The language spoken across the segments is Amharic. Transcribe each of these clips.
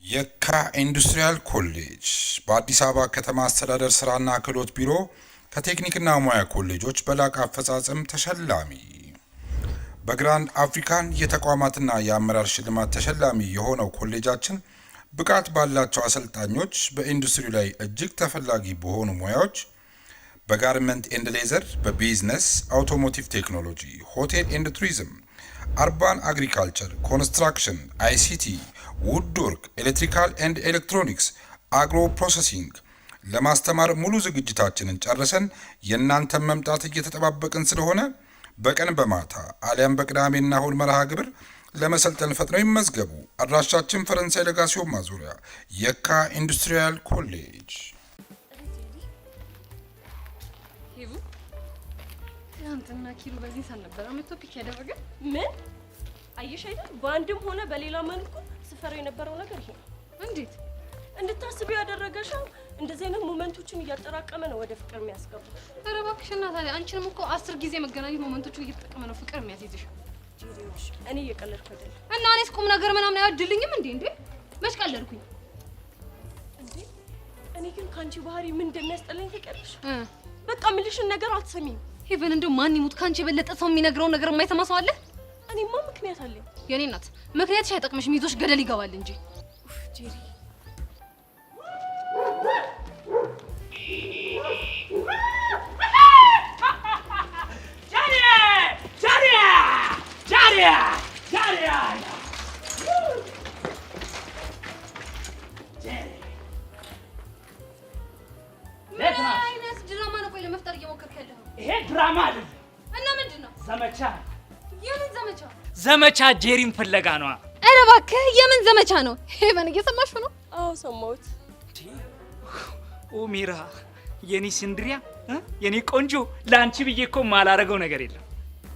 የካ ኢንዱስትሪያል ኮሌጅ በአዲስ አበባ ከተማ አስተዳደር ስራና ክህሎት ቢሮ ከቴክኒክና ሙያ ኮሌጆች በላቀ አፈጻጸም ተሸላሚ። በግራንድ አፍሪካን የተቋማትና የአመራር ሽልማት ተሸላሚ የሆነው ኮሌጃችን ብቃት ባላቸው አሰልጣኞች በኢንዱስትሪው ላይ እጅግ ተፈላጊ በሆኑ ሙያዎች በጋርመንት ኤንድ ሌዘር፣ በቢዝነስ፣ አውቶሞቲቭ ቴክኖሎጂ፣ ሆቴል ኤንድ ቱሪዝም፣ አርባን አግሪካልቸር፣ ኮንስትራክሽን፣ አይሲቲ፣ ውድወርክ፣ ኤሌክትሪካል ኤንድ ኤሌክትሮኒክስ፣ አግሮ ፕሮሰሲንግ ለማስተማር ሙሉ ዝግጅታችንን ጨርሰን የእናንተን መምጣት እየተጠባበቅን ስለሆነ በቀን በማታ አሊያም በቅዳሜና እሁድ መርሃ ግብር ለመሰልጠን ፈጥነው ይመዝገቡ። አድራሻችን ፈረንሳይ ለጋሲዮን ማዞሪያ የካ ኢንዱስትሪያል ኮሌጅ። ትናንትና ኪሩ በዚህ ሳልነበረ መጥቶ ፒክ ያደረገ ምን አየሽ አይደል? በአንድም ሆነ በሌላ መልኩ ስፈረው የነበረው ነገር ይሄ እንዴት እንድታስቢ ያደረገሽ እንደዚህ አይነት ሞመንቶችን እያጠራቀመ ነው ወደ ፍቅር የሚያስገባው። ኧረ እባክሽ እና ታዲያ አንቺንም እኮ 10 ጊዜ መገናኘት ሞመንቶችን እየተጠቀመ ነው ፍቅር የሚያስይዝሽ። ጂሪዎች እኔ እየቀለድኩ አይደል? እና እኔስ ቁም ነገር ምናምን አይወድልኝም እንዴ መች ቀለድኩኝ እንዴ? እኔ ግን ካንቺ ባህሪ ምን እንደሚያስጠላኝ ታውቂያለሽ? በቃ ምልሽን ነገር አትሰሚም። ሄቨን እንደው ማን ይሙት ካንቺ የበለጠ ሰው የሚነግረውን ነገር የማይሰማ ሰው አለ? እኔማ ምክንያት አለኝ። የኔ እናት ምክንያትሽ አይጠቅምሽም፣ ይዞሽ ገደል ይገባል እንጂ። ጄሪ ይሄ ድራማ አይደለም። እና ምንድነው? ዘመቻ። የምን ዘመቻ? ዘመቻ ጄሪን ፍለጋ ነው። ኧረ እባክህ የምን ዘመቻ ነው? ሄቨን እየሰማሽ ነው? አዎ ሰማሁት። ኦሜራ የኔ ሲንድሪያ የኔ ቆንጆ ላንቺ ብዬ እኮ ማላረገው ነገር የለም።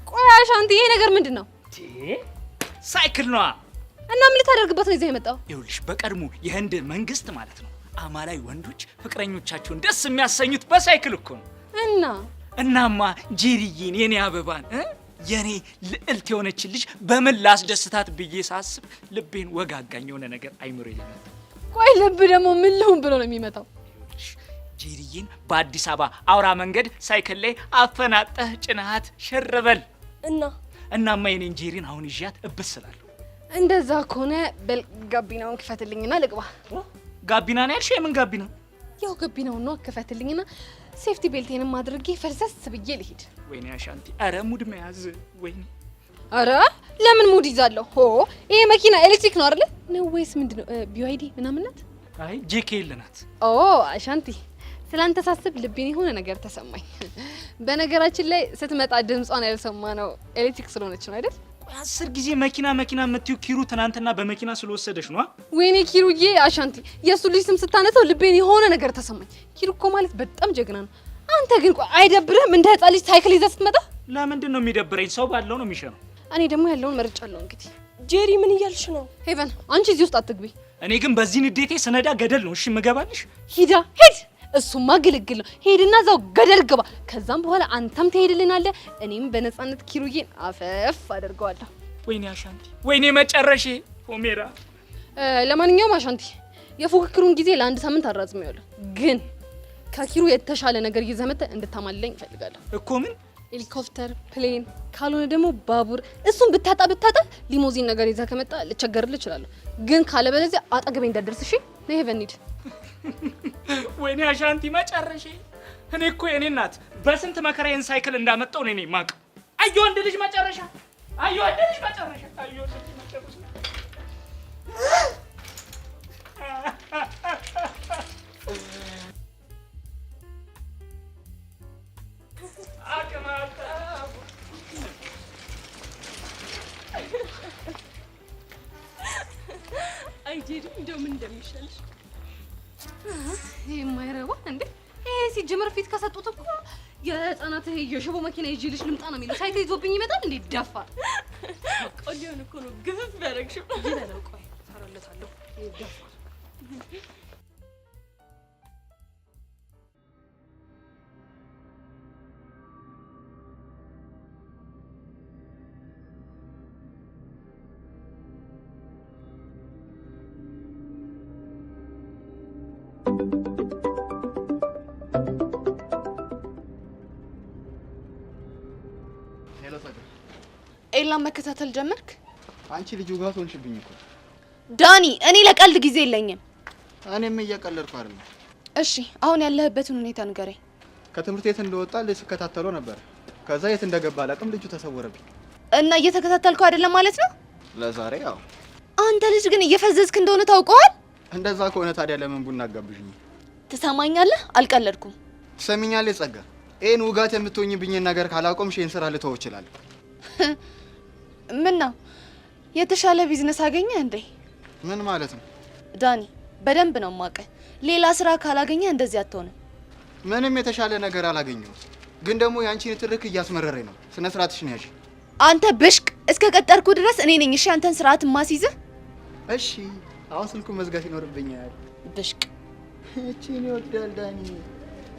ቆይ አሻንቲ ይሄ ነገር ምንድነው? ሳይክል ነው። እና ምን ልታደርግበት ነው ይዘህ የመጣው? ይኸውልሽ በቀድሞ የህንድ መንግስት ማለት ነው አማላይ ወንዶች ፍቅረኞቻቸውን ደስ የሚያሰኙት በሳይክል እኮ ነው። እናማ ጄሪዬን የኔ አበባን የኔ ልዕልት የሆነችልሽ በምን ላስደስታት ብዬ ሳስብ ልቤን ወጋጋኝ የሆነ ነገር አይምሮ ይለኛል። ቆይ ልብ ደግሞ ምን ልሁን ብሎ ነው የሚመጣው? ጄሪዬን በአዲስ አበባ አውራ መንገድ ሳይክል ላይ አፈናጠህ ጭናት ሸረበል እናማ የኔን ጄሪን አሁን ይዣት እብስላለሁ። እንደዛ ከሆነ በል ጋቢናውን ክፈትልኝና ልግባ። ጋቢና ነው ያልሽው? የምን ጋቢና? ያው ጋቢናውን ነው ክፈትልኝና ሴፍቲ ቤልቴንም አድርጌ ፈልሰስ ብዬ ልሂድ። ወይኔ አሻንቲ፣ አረ ሙድ መያዝ። ወይኔ አረ ለምን ሙድ ይዛለሁ? ሆ ይሄ መኪና ኤሌክትሪክ ነው አይደል? ነው ወይስ ምንድነው? ቢዋይዲ ምናምን ናት? አይ ጄኬል ናት። ኦ አሻንቲ፣ ስላንተ ሳስብ ልቤን የሆነ ነገር ተሰማኝ። በነገራችን ላይ ስትመጣ ድምጿን ያልሰማ ነው ኤሌክትሪክ ስለሆነች ነው አይደል? 10 ጊዜ መኪና የምትዩ ኪሩ ትናንትና በመኪና ስለወሰደሽ ነው። ወይኔ ኪሩዬ፣ አሻንቲ የሱ ልጅ ስም ስታነሳው ልቤን የሆነ ነገር ተሰማኝ። ኪሩ እኮ ማለት በጣም ጀግና ነው። አንተ ግን ቆይ አይደብርህም እንደ ህፃን ልጅ ሳይክል ይዘህ ስትመጣ? ለምንድን ነው የሚደብረኝ? ሰው ባለው ነው የሚሸነው። እኔ ደግሞ ያለውን መርጫለሁ። እንግዲህ ጄሪ ምን እያልሽ ነው? ሄቨን አንቺ እዚህ ውስጥ አትግቢ። እኔ ግን በዚህ ንዴቴ ስነዳ ገደል ነው እሺ የምገባልሽ። ሂድ እሱማ ግልግል ነው። ሄድና እዛው ገደል ግባ። ከዛም በኋላ አንተም ትሄድልናለህ፣ እኔም በነፃነት ኪሩዬን አፈፍ አደርገዋለሁ። ወይኔ አሻንቲ፣ ወይኔ መጨረሻ ኦሜራ። ለማንኛውም አሻንቲ የፉክክሩን ጊዜ ለአንድ ሳምንት አራዝሜዋለሁ፣ ግን ከኪሩ የተሻለ ነገር ይዘህ መጥተህ እንድታማልለኝ እፈልጋለሁ እኮ። ምን ሄሊኮፕተር፣ ፕሌን፣ ካልሆነ ደግሞ ባቡር። እሱን ብታጣ ሊሞዚን ነገር ይዘህ ከመጣ ልቸገርልህ እችላለሁ፣ ግን ካለበለዚያ አጠገቤ እንዳትደርስ እሺ? ነይ ሄቨን እንሂድ። ወይኔ አሻንቲ መጨረሻ። እኔ እኮ የኔ እናት በስንት መከራዬን ሳይክል እንዳመጣው እኔ ማቅ። አዩ ወንድ ልጅ መጨረሻ፣ አዩ ወንድ ልጅ መጨረሻ፣ አዩ ወንድ ልጅ መጨረሻ። አይ ጄሪ እንደው ምን እንደሚሻልሽ ይሄ የማይረባ እንዴ! ይሄ ሲጀመር ፊት ከሰጡት እኮ የህፃናት የሽቦ መኪና ይዤልሽ ልምጣ ነው የሚለው። ሳይክል ይዞብኝ ይመጣል እንዴ? ደፋ ቆሊዮን እኮ ነው ግፍፍ ያደረግሽው። ይበለው ቆይ ታረለታለሁ። ይሄ ደፋ ሄሎ ጸጋ፣ ኤላን መከታተል ጀመርክ? አንቺ ልጅ ውጋት ሆንሽብኝ እኮ ዳኒ። እኔ ለቀልድ ጊዜ የለኝም። እኔም እየቀለድኩ አይደለም። እሺ አሁን ያለህበትን ሁኔታ ንገረኝ። ከትምህርት ቤት እንደወጣ ልጅ ስከታተለው ነበር። ከዛ የት እንደገባ አላውቅም፣ ልጁ ተሰወረብኝ። እና እየተከታተልከው አይደለም ማለት ነው? ለዛሬ ያው። አንተ ልጅ ግን እየፈዘዝክ እንደሆነ ታውቀዋል። እንደዛ ከሆነ ታዲያ ለምን ቡና አጋብዥኝ? ትሰማኛለህ? አልቀለድኩም። ትሰሚኛለሽ ጸጋ? ይሄን ውጋት የምትሆኝብኝን ነገር ካላቆምሽ ይሄን ስራ ልተው እችላለሁ። ምን ነው የተሻለ ቢዝነስ አገኘ እንዴ? ምን ማለት ነው? ዳኒ በደንብ ነው የማውቅህ። ሌላ ስራ ካላገኘ እንደዚህ አትሆንም። ምንም የተሻለ ነገር አላገኘሁም፣ ግን ደግሞ ያንቺን ትርክ እያስመረረኝ ነው። ስነ ስርዓትሽን ያዥ። አንተ ብሽቅ እስከ ቀጠርኩ ድረስ እኔ ነኝ እሺ አንተን ስርዓት ማስይዝህ። እሺ አሁን ስልኩን መዝጋት ይኖርብኛል። ብሽቅ እቺን ይወዳል ዳኒ።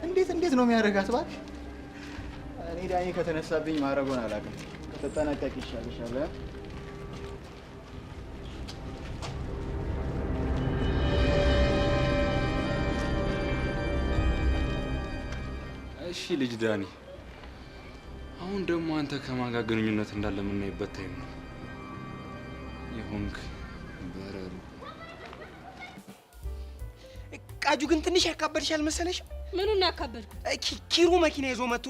እንዴት ነው የሚያደርጋት? እባክህ እኔ ዳኒ ከተነሳብኝ ማረጎን አላውቅም። ከተጠነቀቅ ይሻልሻል። እሺ ልጅ ዳኒ፣ አሁን ደግሞ አንተ ከማን ጋር ግንኙነት እንዳለ የምናይበት ታይም ነው። ይሁንክ በረሩ ቃጁ ግን ትንሽ ያካበድሻል መሰለሽ? ምኑን ያካበድኩ? ኪሩ መኪና ይዞ መጥቶ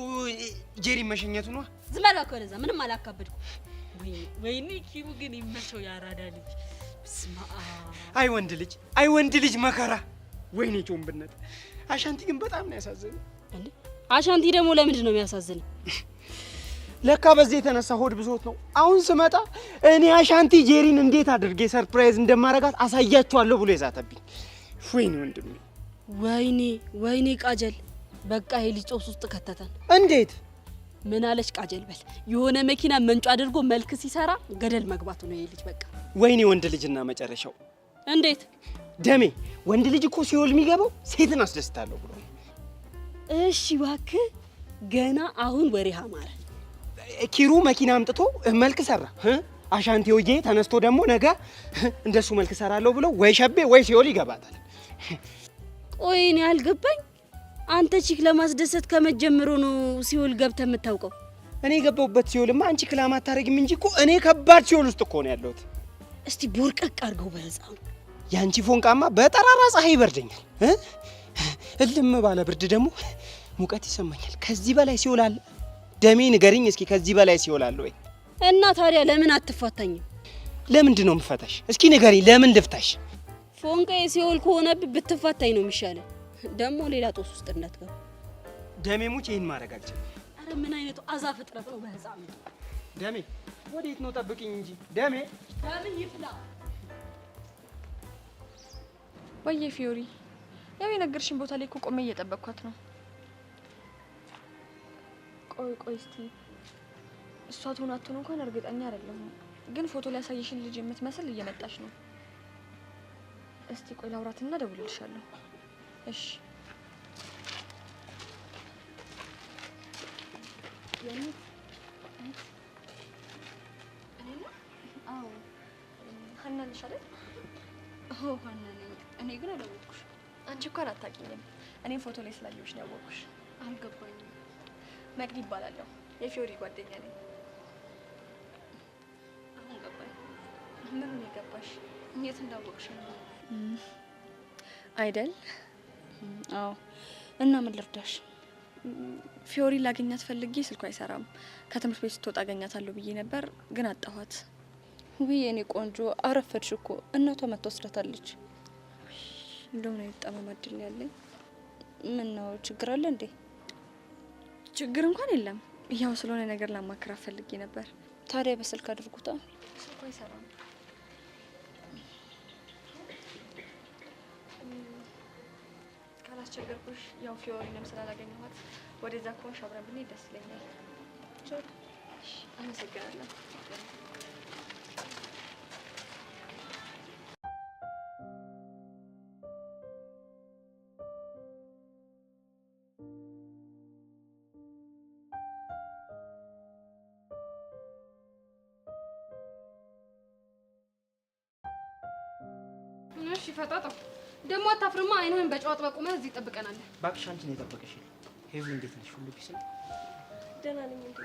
ጄሪ መሸኘቱ ነው። ዝም በል እባክህ ወደዛ። ምንም አላካበድኩ። ወይኔ ኪሩ ግን ይመቸው ያራዳ ልጅ። ስማ አይ ወንድ ልጅ መከራ። ወይኔ ጮምብነት። አሻንቲ ግን በጣም ነው ያሳዘነው። እንዴ አሻንቲ ደግሞ ለምንድን ነው የሚያሳዝነው? ለካ በዚህ የተነሳ ሆድ ብሶት ነው። አሁን ስመጣ እኔ አሻንቲ ጄሪን እንዴት አድርጌ ሰርፕራይዝ እንደማረጋት አሳያቸዋለሁ ብሎ የዛተብኝ። ወይኔ ወንድሜ፣ ወይኔ ቃጀል። በቃ ይሄ ልጅ ጦስ ውስጥ ከተተን። እንዴት? ምን አለች ቃጀል? በል የሆነ መኪና መንጮ አድርጎ መልክ ሲሰራ ገደል መግባቱ ነው ይሄ ልጅ በቃ። ወይኔ ወንድ ልጅና መጨረሻው። እንዴት ደሜ፣ ወንድ ልጅ እኮ ሲኦል የሚገባው ሴትን አስደስታለሁ ብሎ። እሺ እባክህ ገና አሁን ወሬ አማረ። ኪሩ መኪና አምጥቶ መልክ ሰራ። አሻንቲውዬ ተነስቶ ደግሞ ነገ እንደሱ መልክ ሰራለሁ ብሎ ወይ ሸቤ ወይ ሲኦል ይገባታል። ቆይ እኔ አልገባኝ። አንተ ቺክ ለማስደሰት ከመጀመሩ ነው ሲኦል ገብተህ የምታውቀው? እኔ የገባሁበት ሲኦልማ አንቺ ክላማ አታረጊም እንጂ እኮ እኔ ከባድ ሲኦል ውስጥ እኮ ነው ያለሁት። እስቲ ቦርቀቅ አድርገው በህፃኑ። ያንቺ ፎንቃማ በጠራራ ፀሐይ ይበርደኛል። እልም ባለ ብርድ ደግሞ ሙቀት ይሰማኛል። ከዚህ በላይ ሲኦል አለ? ደሜ ንገሪኝ እስኪ፣ ከዚህ በላይ ሲኦል አለ ወይ? እና ታዲያ ለምን አትፋታኝም? ለምንድን ነው የምፈታሽ? እስኪ ንገሪኝ፣ ለምን ልፍታሽ? ፎንቃዬ ሲኦል ከሆነብህ ብትፋታኝ ነው የሚሻለው። ደግሞ ሌላ ጦስ ውስጥ እንዳትገባ። ደሜ ሙች ይሄን ማድረግ አልችልም። አረ ምን አይነቱ አዛ ፍጥረት ነው በህፃኑ። ደሜ ወዴት ነው? ጠብቂኝ እንጂ ደሜ። ለምን ይፍላ? ወይዬ ፊዮሪ፣ ያው የነገርሽኝ ቦታ ላይ እኮ ቆሜ እየጠበቅኳት ነው። ቆይ እስቲ እሷ ትሆን አትሆን እንኳን እርግጠኛ አይደለሁም፣ ግን ፎቶ ላይ ያሳየሽን ልጅ የምትመስል እየመጣች ነው። እስቲ ቆይ ላውራትና ደውልልሻለሁ። እሺ ሀና ነሽ አይደል? ሀና ነኝ። እኔ ግን አላወቅኩሽ። አንቺ እንኳን አታውቂኝም። እኔም ፎቶ ላይ ስላየሁሽ ነው ያወቅኩሽ። አልገባኝም። መቅዲ ይባላለሁ። የፊዮሪ ጓደኛ ነኝ። አሁን ገባኝ። ምኑን የገባሽ? የት እንዳወቅሽ ነው አይደል? አዎ። እና ምን ልርዳሽ? ፊዮሪ ላገኛት ፈልጌ ስልኳ አይሰራም። ከትምህርት ቤት ስትወጣ አገኛታለሁ ብዬ ነበር፣ ግን አጣኋት። ውይ የኔ ቆንጆ አረፈድሽ እኮ። እናቷ መጥታ ወስዳታለች። እንደውም ነው የጠመማ እድል ያለኝ። ምን ነው ችግር አለ እንዴ? ችግር እንኳን የለም። ያው ስለሆነ ነገር ላማክራት ፈልጌ ነበር። ታዲያ በስልክ አድርጉታ። ስልኳ አይሰራም። ካላስቸገርኩሽ ያው ፊዮሪንም ስላላገኘኋት ወደዛ ከሆንሽ አብረን ብንሄድ ደስ ይለኛል። አመሰግናለሁ። እሺ ፈጣጣ ደግሞ አታፍርማ። አይንህን በጨዋጥ በቁመህ እዚህ ጠብቀናል። እባክሽ አንቺ ነው የጠበቀሽ። ሄሉ እንዴት ነሽ? ሁሉ ቢስ ነው? ደህና ነኝ። እንዴ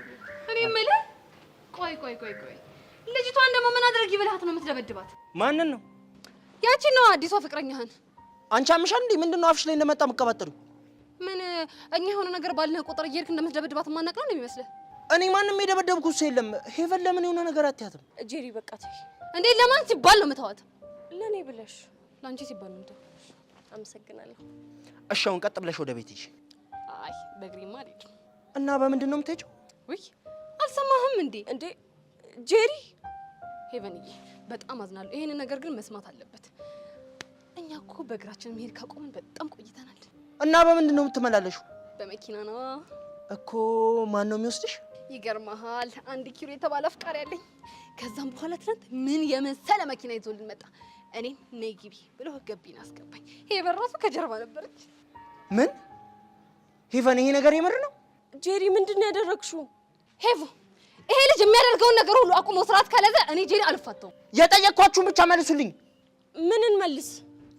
እኔ የምልህ ቆይ ልጅቷን ደግሞ ምን አድርጊ ብለሃት ነው የምትደበድባት? ማንን ነው? ያቺን ነው አዲሷ ፍቅረኛህን። አንቺ አምሻል እንዴ? ምንድነው አፍሽ ላይ እንደመጣ መቀባጠሩ? ምን እኛ የሆነ ነገር ባልነህ ቁጥር እየሄድክ እንደምትደበድባት ማናቅ ነው እንደሚመስልህ? እኔ ማንንም የደበደብኩት ሰው የለም። ሄቨን ለምን የሆነ ነገር አትያትም? ጄሪ በቃ ተይ። እንዴ ለማን ሲባል ነው የምተዋት? ለኔ ብለሽ። ላንቺ ሲባል ነው የምተው። አመሰግናለሁ። እሺ አሁን ቀጥ ብለሽ ወደ ቤት ሂጂ። አይ በእግሬማ አልሄድም። እና በምንድን ነው የምትሄጂው? ውይ አልሰማህም እንዴ? እንዴ ጄሪ ሄቨንዬ በጣም አዝናለሁ። ይሄን ነገር ግን መስማት አለበት። እኛ እኮ በእግራችን መሄድ ካቆምን በጣም ቆይተናል። እና በምንድን ነው የምትመላለሽው? በመኪና ነው እኮ። ማን ነው የሚወስድሽ? ይገርምሃል 1 ኪሎ የተባለ አፍቃሪ ያለኝ። ከዛም በኋላ ትናንት ምን የመሰለ መኪና ይዞልን መጣ። እኔም ነይ ግቢ ብሎ ገቢና አስገባኝ። ሄቨን ራሱ ከጀርባ ነበረች። ምን ሄቨን፣ ይሄ ነገር የምር ነው? ጄሪ ምንድን ነው ያደረግሽው? ሄቮ ይሄ ልጅ የሚያደርገውን ነገር ሁሉ አቁሞ ስርዓት ካለዘ እኔ ጄሪ አልፋተውም። የጠየቅኳችሁን ብቻ መልሱልኝ። ምን እንመልስ?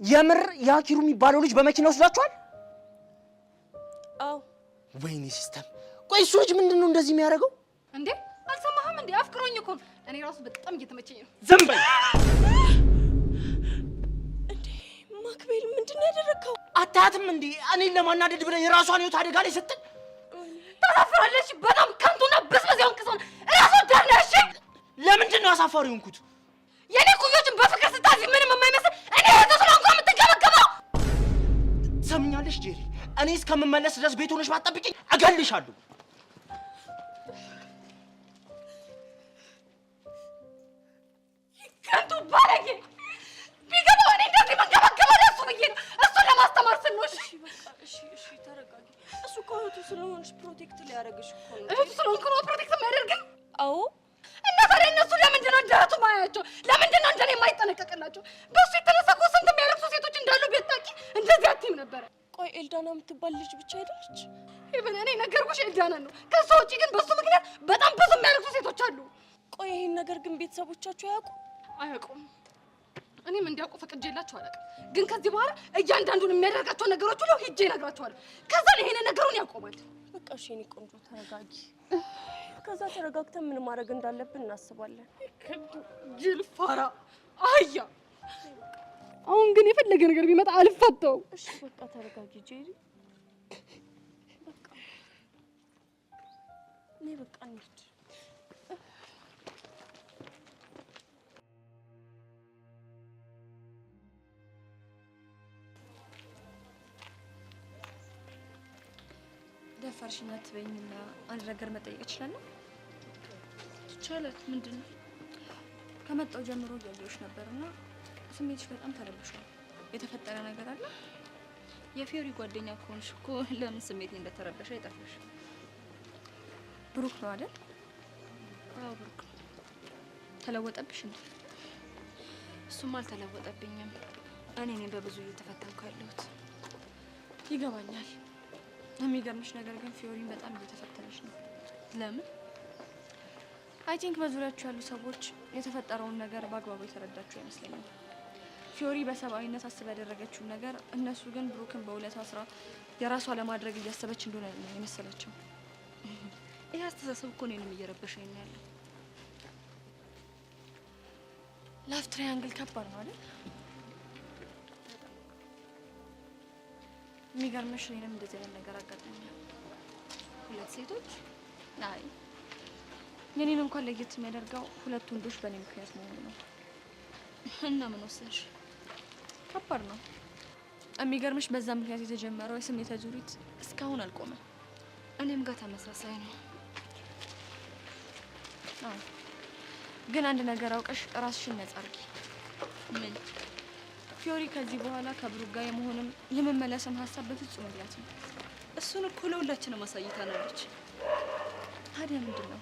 የምር ያኪሩ የሚባለው ልጅ በመኪና ወስዳችኋል? አዎ። ወይኔ ሲስተም። ቆይ እሱ ልጅ ምንድን ነው እንደዚህ የሚያደርገው? እንዴ አልሰማህም እንዴ? አፍቅሮኝ እኮ ነው። እኔ ራሱ በጣም እየተመቸኝ ነው። ዝም በይ። እንዴ ማክቤል ምንድን ነው ያደረግከው? አታያትም እንዴ? እኔን ለማናደድ ብለህ የራሷን ህይወት አደጋ ላይ ስትል ታሳፍራለች። በጣም ከንቱና ብስብስ የሆንክ ሰው እራሱ ዳርነሽ። ለምንድን ነው አሳፋሪ ሆንኩት? የኔ ኩዮችን በፍቅር ስታዚ ምንም የማይመስል እኔ እህቱ ስለሆንኩ የምትገበገበው። ትሰምኛለሽ ጄሪ? እኔ እስከምመለስ ድረስ ቤት ሆነሽ ባትጠብቂኝ እገልሻለሁ። ከንቱ ባለጌ። ቢገባው እኔ እንደዚህ መንገበገበው ለእሱ ብዬ ነው፣ እሱን ለማስተማር ስል ነው። እሺ ተረጋጊ። እሱ እኮ እህቱ ስለሆንሽ ፕሮቴክት ሊያደርግሽ እኮ ነው። እህቱ ስለሆንኩ ነው ፕሮቴክት የሚያደርገኝ? አዎ። እና ታዲያ እነሱ ለምንድን ነው እንደ እህቱ ማያቸው? ለምንድን ነው እንደኔ የማይጠነቀቅላቸው? በእሱ የተነሳ እኮ ስንት የሚያለቅሱ ሴቶች እንዳሉ ቤታቂ እንደዚህ አትይም ነበረ። ቆይ ኤልዳና የምትባል ልጅ ብቻ አይደለች? ሄቨን እኔ ነገርኩሽ ኤልዳና ነው። ከሷ ውጪ ግን በሱ ምክንያት በጣም ብዙ የሚያለቅሱ ሴቶች አሉ። ቆይ ይሄን ነገር ግን ቤተሰቦቻቸው አያውቁም? እኔም እንዲያውቁ ፈቅጄላቸው አላውቅም። ግን ከዚህ በኋላ እያንዳንዱን የሚያደርጋቸው ነገሮች ሁሉ ሂጄ እነግራቸዋለሁ። ከዛ ይሄን ነገሩን ያቆማል። በቃ እሺ የኔ ቆንጆ ተረጋጊ። ከዛ ተረጋግተን ምን ማድረግ እንዳለብን እናስባለን። ጅል ፋራ አህያ። አሁን ግን የፈለገ ነገር ቢመጣ አልፋታውም። እሺ በቃ ተረጋጊ ጄሪ። በቃ እኔ በቃ እንሂድ። ደፋርሽኝ አትበይኝና አንድ ነገር መጠየቅ እችላለሁ? ይቻላል። ምንድን ነው? ከመጣው ጀምሮ እያየሁሽ ነበርና ስሜትሽ በጣም ተረብሿል። የተፈጠረ ነገር አለ? የፊዮሪ ጓደኛ ከሆንሽ እኮ ለምን ስሜቴ እንደተረበሸ አይጠፋሽ። ብሩክ ነው አይደል? አዎ ብሩክ ነው። ተለወጠብሽ እንዴ? እሱም አልተለወጠብኝም። እኔ ነኝ በብዙ እየተፈተንኩ ያለሁት። ይገባኛል። የሚገርምሽ ነገር ግን ፊዮሪን በጣም እየተፈተነች ነው። ለምን? አይ ቲንክ በዙሪያችሁ ያሉ ሰዎች የተፈጠረውን ነገር በአግባቡ የተረዳችሁ አይመስለኝም። ፊዮሪ በሰብአዊነት አስባ ያደረገችውን ነገር እነሱ ግን ብሩክን በውለታ ስራ የራሷ ለማድረግ እያሰበች እንደሆነ ነው የመሰላቸው። ይህ አስተሳሰብ እኮ እኔንም እየረበሸኝ ነው ያለው። ላቭ ትራያንግል ከባድ ነው አይደል? የሚገርምሽ እኔንም እንደዚህ አይነት ነገር አጋጥሞኛል። 2 ሴቶች? አይ የኔን እንኳን ለየት የሚያደርገው 2 ወንዶች በእኔ ምክንያት መሆኑ ነው። እና ምን ወሰንሽ? ከባድ ነው። የሚገርምሽ በዛ ምክንያት የተጀመረው የስሜት አዙሪት እስካሁን አልቆመም። እኔም ጋር ተመሳሳይ ነው። አዎ ግን አንድ ነገር አውቀሽ ራስሽን ነጻ አድርጊ። ምን? ፊዮሪ ከዚህ በኋላ ከብሩክ ጋር የመሆንም የመመለስም ሀሳብ በፍጹም የላትም። እሱን እኮ ለሁላችንም አሳይታናለች። ታዲያ ምንድን ነው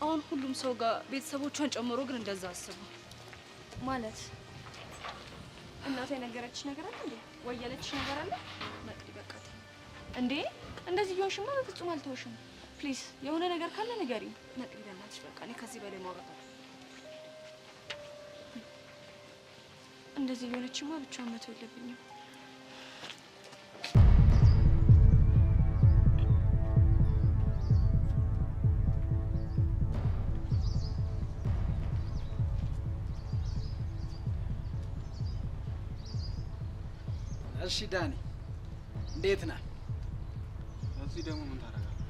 አሁን ሁሉም ሰው ጋር ቤተሰቦቿን ጨምሮ ግን እንደዛ አስቡ ማለት? እናቷ የነገረችሽ ነገር አለ እንዴ? ወይ ያለችሽ ነገር አለ? መቅዲ በቃት እንዴ እንደዚህ ቢሆንሽማ በፍጹም አልተውሽም። ፕሊዝ የሆነ ነገር ካለ ንገሪኝ። መቅዲ በእናትሽ በቃ እኔ ከዚህ በላይ ማውራት እንደዚህ የሆነችማ ብቻዋን መተው የለብኝም። እሺ ዳኒ እንዴት ነህ? እዚህ ደግሞ ምን ታደርጋለህ?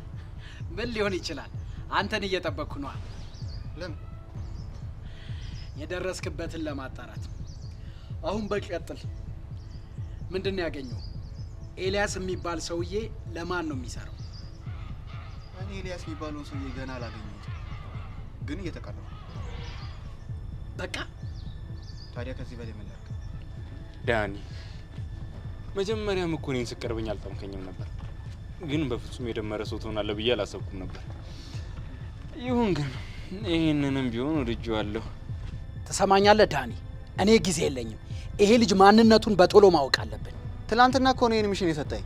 ምን ሊሆን ይችላል? አንተን እየጠበቅኩ ነው። ለምን? የደረስክበትን ለማጣራት። አሁን በቀጥል ምንድን ነው ያገኘው? ኤልያስ የሚባል ሰውዬ ለማን ነው የሚሰራው? እኔ ኤልያስ የሚባለውን ሰውዬ ገና አላገኘሁትም፣ ግን እየተቀረው። በቃ ታዲያ ከዚህ በላይ ምን ላድርግ? ዳኒ መጀመሪያም እኮ እኔን ስቀርበኝ አልጠምከኝም ነበር፣ ግን በፍጹም የደመረ ሰው ትሆናለህ ብዬ አላሰብኩም ነበር። ይሁን ግን ይህንንም ቢሆን ወድጄዋለሁ። ትሰማኛለህ ዳኒ? እኔ ጊዜ የለኝም። ይሄ ልጅ ማንነቱን በቶሎ ማወቅ አለብን። ትናንትና እኮ ነው ይሄን ሚሽን የሰጠኝ።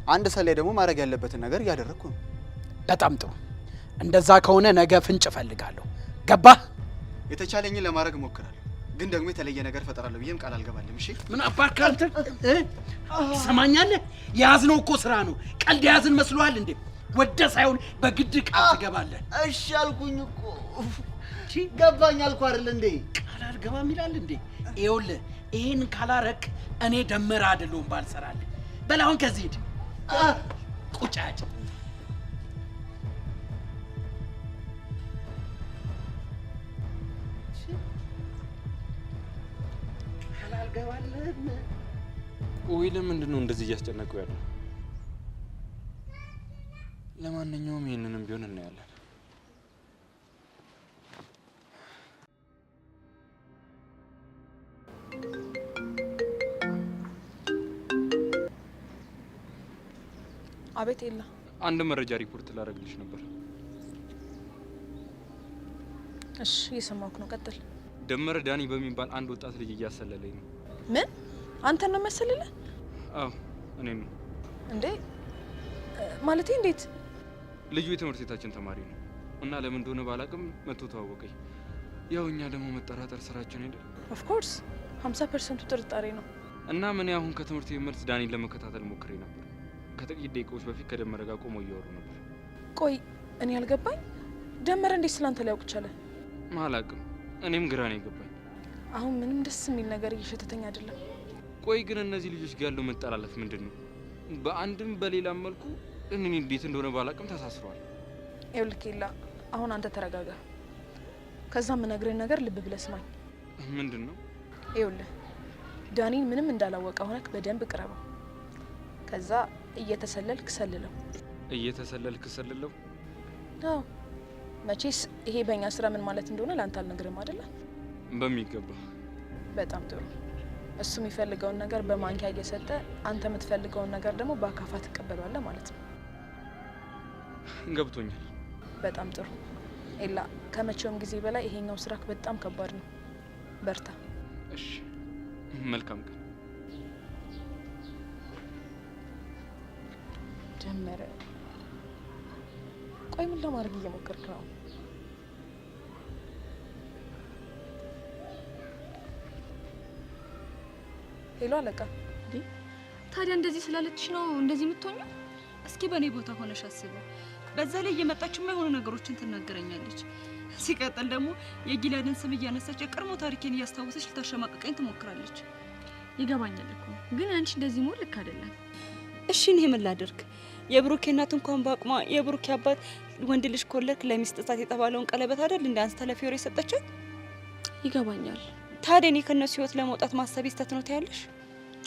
አንድ ሰላይ ደግሞ ማድረግ ያለበትን ነገር እያደረግኩ ነው። በጣም ጥሩ። እንደዛ ከሆነ ነገ ፍንጭ እፈልጋለሁ። ገባህ? የተቻለኝን ለማድረግ እሞክራለሁ፣ ግን ደግሞ የተለየ ነገር ፈጠራለሁ ብዬም ቃል አልገባልም። እሺ ምን አባክ አንተ ትሰማኛለህ? የያዝነው እኮ ስራ ነው። ቀልድ የያዝን መስሎሃል እንዴ? ወደ ሳይሆን በግድ ቃል ትገባለህ። እሺ አልኩኝ እኮ ገባኝ አልኩ አይደል እንዴ? ቃል አልገባም ይላል እንዴ? ይኸውልህ ይሄን ካላረክ እኔ ደመራ አይደለሁም ባልሰራልህ። በል አሁን ከዚህ ሂድ። ቁጫጭ ወይ ለምንድን ነው እንደዚህ እያስጨነቀው ያለው? ለማንኛውም ይህንንም ቢሆን እናያለን። አቤት ኤላ። አንድ መረጃ ሪፖርት ላደርግልሽ ነበር። እሺ እየሰማሁህ ነው፣ ቀጥል። ደመረ ዳኒ በሚባል አንድ ወጣት ልጅ እያሰለለኝ ነው። ምን? አንተን ነው የሚያሰልልህ? አዎ እኔ ነው። እንዴ ማለቴ እንዴት? ልጁ የትምህርት ቤታችን ተማሪ ነው እና ለምን እንደሆነ ባላቅም መጥቶ ተዋወቀኝ። ያው እኛ ደግሞ መጠራጠር ስራችን አይደል? ኦፍ ኮርስ 50% ጥርጣሬ ነው። እና ምን አሁን ከትምህርት ቤት መልስ ዳኒን ለመከታተል ሞክሬ ነበር። ከጥቂት ደቂቃዎች በፊት ከደመረ ጋር ቆመው እያወሩ ነበር። ቆይ እኔ አልገባኝ። ደመረ እንዴት ስላንተ ሊያውቅ ቻለ? አላቅም፣ እኔም ግራ ነው የገባኝ። አሁን ምንም ደስ የሚል ነገር እየሸተተኝ አይደለም። ቆይ ግን እነዚህ ልጆች ጋር ያለው መጠላለፍ ምንድን ነው? በአንድም በሌላም መልኩ እኔ እንዴት እንደሆነ ባላቅም ተሳስረዋል። ይኸውልህ ኤላ፣ አሁን አንተ ተረጋጋ። ከዛ የምነግርህን ነገር ልብ ብለህ ስማኝ። ምንድን ነው? ይኸውልህ ዳኒን ምንም እንዳላወቀ ሆነክ በደንብ ቅረበው። ከዛ እየተሰለልክ ሰልለው። እየተሰለልክ ሰልለው? አዎ መቼስ ይሄ በእኛ ስራ ምን ማለት እንደሆነ ለአንተ አልነግርም አይደለ? በሚገባ። በጣም ጥሩ። እሱ የሚፈልገውን ነገር በማንኪያ እየሰጠ አንተ የምትፈልገውን ነገር ደግሞ በአካፋ ትቀበሏለህ ማለት ነው። ገብቶኛል። በጣም ጥሩ ኤላ፣ ከመቼውም ጊዜ በላይ ይሄኛው ስራክ በጣም ከባድ ነው። በርታ። እሺ፣ መልካም ቀን። ደመረ፣ ቆይ ምን ለማድረግ እየሞከርክ ነው? ሄሎ አለቃ። ታዲያ እንደዚህ ስላለችሽ ነው እንደዚህ የምትሆኚው? እስኪ በእኔ ቦታ ሆነሽ አስቢ። በዛ ላይ እየመጣች የማይሆኑ ነገሮችን ትናገረኛለች። ሲቀጥል ደግሞ የጊላድን ስም እያነሳች የቀድሞ ታሪኬን እያስታወሰች ልታሸማቀቀኝ ትሞክራለች። ይገባኛል እኮ ግን አንቺ እንደዚህ መሆን ልክ አይደለም። እሺ እኔ ምን ላድርግ? የብሩኬ እናት እንኳን በአቅሟ የብሩኬ አባት ወንድ ልጅ ኮለክ ለሚስት ጣት የተባለውን ቀለበት አይደል እንደ አንስታ ለፊዮሬ የሰጠቻት? ይገባኛል። ታዲያ እኔ ከነሱ ህይወት ለመውጣት ማሰብ ስህተት ነው ትያለሽ?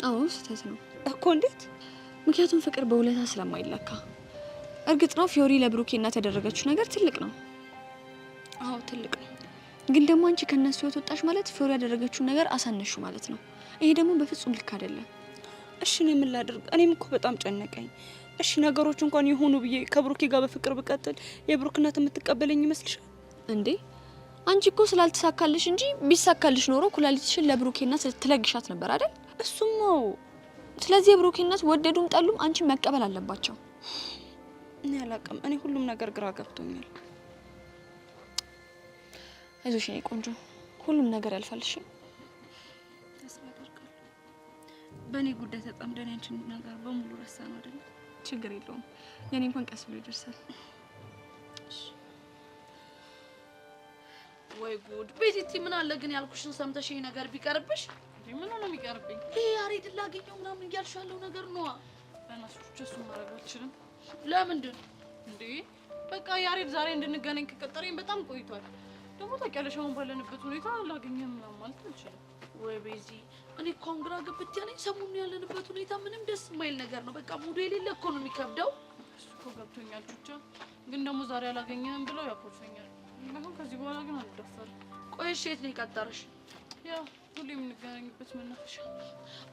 አዎ ስህተት ነው እኮ። እንዴት? ምክንያቱም ፍቅር በውለታ ስለማይለካ። እርግጥ ነው ፊዮሪ ለብሩኬ እናት ያደረገችው ነገር ትልቅ ነው። አዎ ትልቅ ነው። ግን ደግሞ አንቺ ከነሱ ህይወት ወጣሽ ማለት ፊዮሪ ያደረገችው ነገር አሳነሹ ማለት ነው። ይሄ ደግሞ በፍጹም ልክ አይደለም። እሺ እኔ ምን ላድርግ? እኔም እኮ በጣም ጨነቀኝ። እሺ ነገሮች እንኳን የሆኑ ብዬ ከብሩኬ ጋር በፍቅር ብቀጥል የብሩክ እናት የምትቀበለኝ ይመስልሻል እንዴ? አንቺ እኮ ስላልተሳካልሽ እንጂ ቢሳካልሽ ኖሮ ኩላሊትሽን ለብሩኬ እናት ትለግሻት ነበር አይደል? እሱም ስለዚህ የብሩኬ እናት ወደዱም ጠሉም አንቺ መቀበል አለባቸው። እኔ አላውቅም። እኔ ሁሉም ነገር ግራ ገብቶኛል። አይዞሽ የኔ ቆንጆ፣ ሁሉም ነገር ያልፋል። እሺ ተስፋ አደርጋለሁ። በእኔ ጉዳይ ተጠምደን ያንቺን ነገር በሙሉ ረሳ ነው አይደል? ችግር የለውም። የኔ እንኳን ቀስ ብሎ ይደርሳል። ወይ ጉድ! ቤቲቲ ምን አለ ግን ያልኩሽን ሰምተሽ ይሄ ነገር ቢቀርብሽ? ምን ነው የሚቀርብኝ? ይሄ ያሬድ ላገኘው ምናምን እያልሽ ያለው ነገር ነው። በእናትሽ እሱ ማድረግ አልችልም። ለምንድን እንዴ? በቃ ያሬድ ዛሬ እንድንገናኝ ከቀጠረኝ በጣም ቆይቷል። ደግሞ ታውቂያለሽ አሁን ባለንበት ሁኔታ ላገኘም ምናምን ማለት አልችልም። ወይ ቤዚ፣ እኔ እኮ አሁን ግራ ገብት ያለኝ ሰሞኑን ያለንበት ሁኔታ ምንም ደስ የማይል ነገር ነው። በቃ ሙሉ የሌለ እኮ ነው የሚከብደው። እሱ እኮ ገብቶኛል ቹቻ፣ ግን ደግሞ ዛሬ አላገኘንም ብለው ያኮርፈኛል። ደግሞ ከዚህ በኋላ ግን አልደፈርም። ቆይ እሺ፣ የት ነው የቀጠረሽ? ያው ሁሌ የምንገናኝበት መናፈሻ።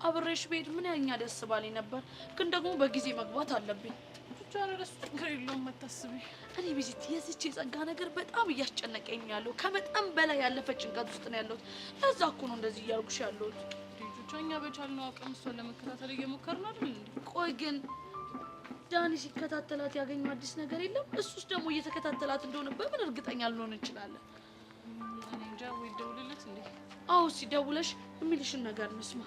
አብሬሽ ብሄድ ምን ያኛ ደስ ባለኝ ነበር፣ ግን ደግሞ በጊዜ መግባት አለብኝ። ቹቻ ለሱ ችግር የለውም መታስቢ። እኔ ቤዚት የዚች የጸጋ ነገር በጣም እያስጨነቀኝ ያለው ከመጠን በላይ ያለፈ ጭንቀት ውስጥ ነው ያለሁት። ለዛ እኮ ነው እንደዚህ እያልኩሽ ያለሁት። ቹቻ እኛ በቻልነው አቅም እሷን ለመከታተል እየሞከርን አይደል እንዴ? ቆይ ግን ዳኒ ሲከታተላት ያገኘው አዲስ ነገር የለም? እሱስ ደግሞ እየተከታተላት እንደሆነ በምን እርግጠኛ ልንሆን እንችላለን? እኔ እንጃ። ወይ ደውልለት እንዴ? አዎ ሲደውለሽ የሚልሽን ነገር እንስማ።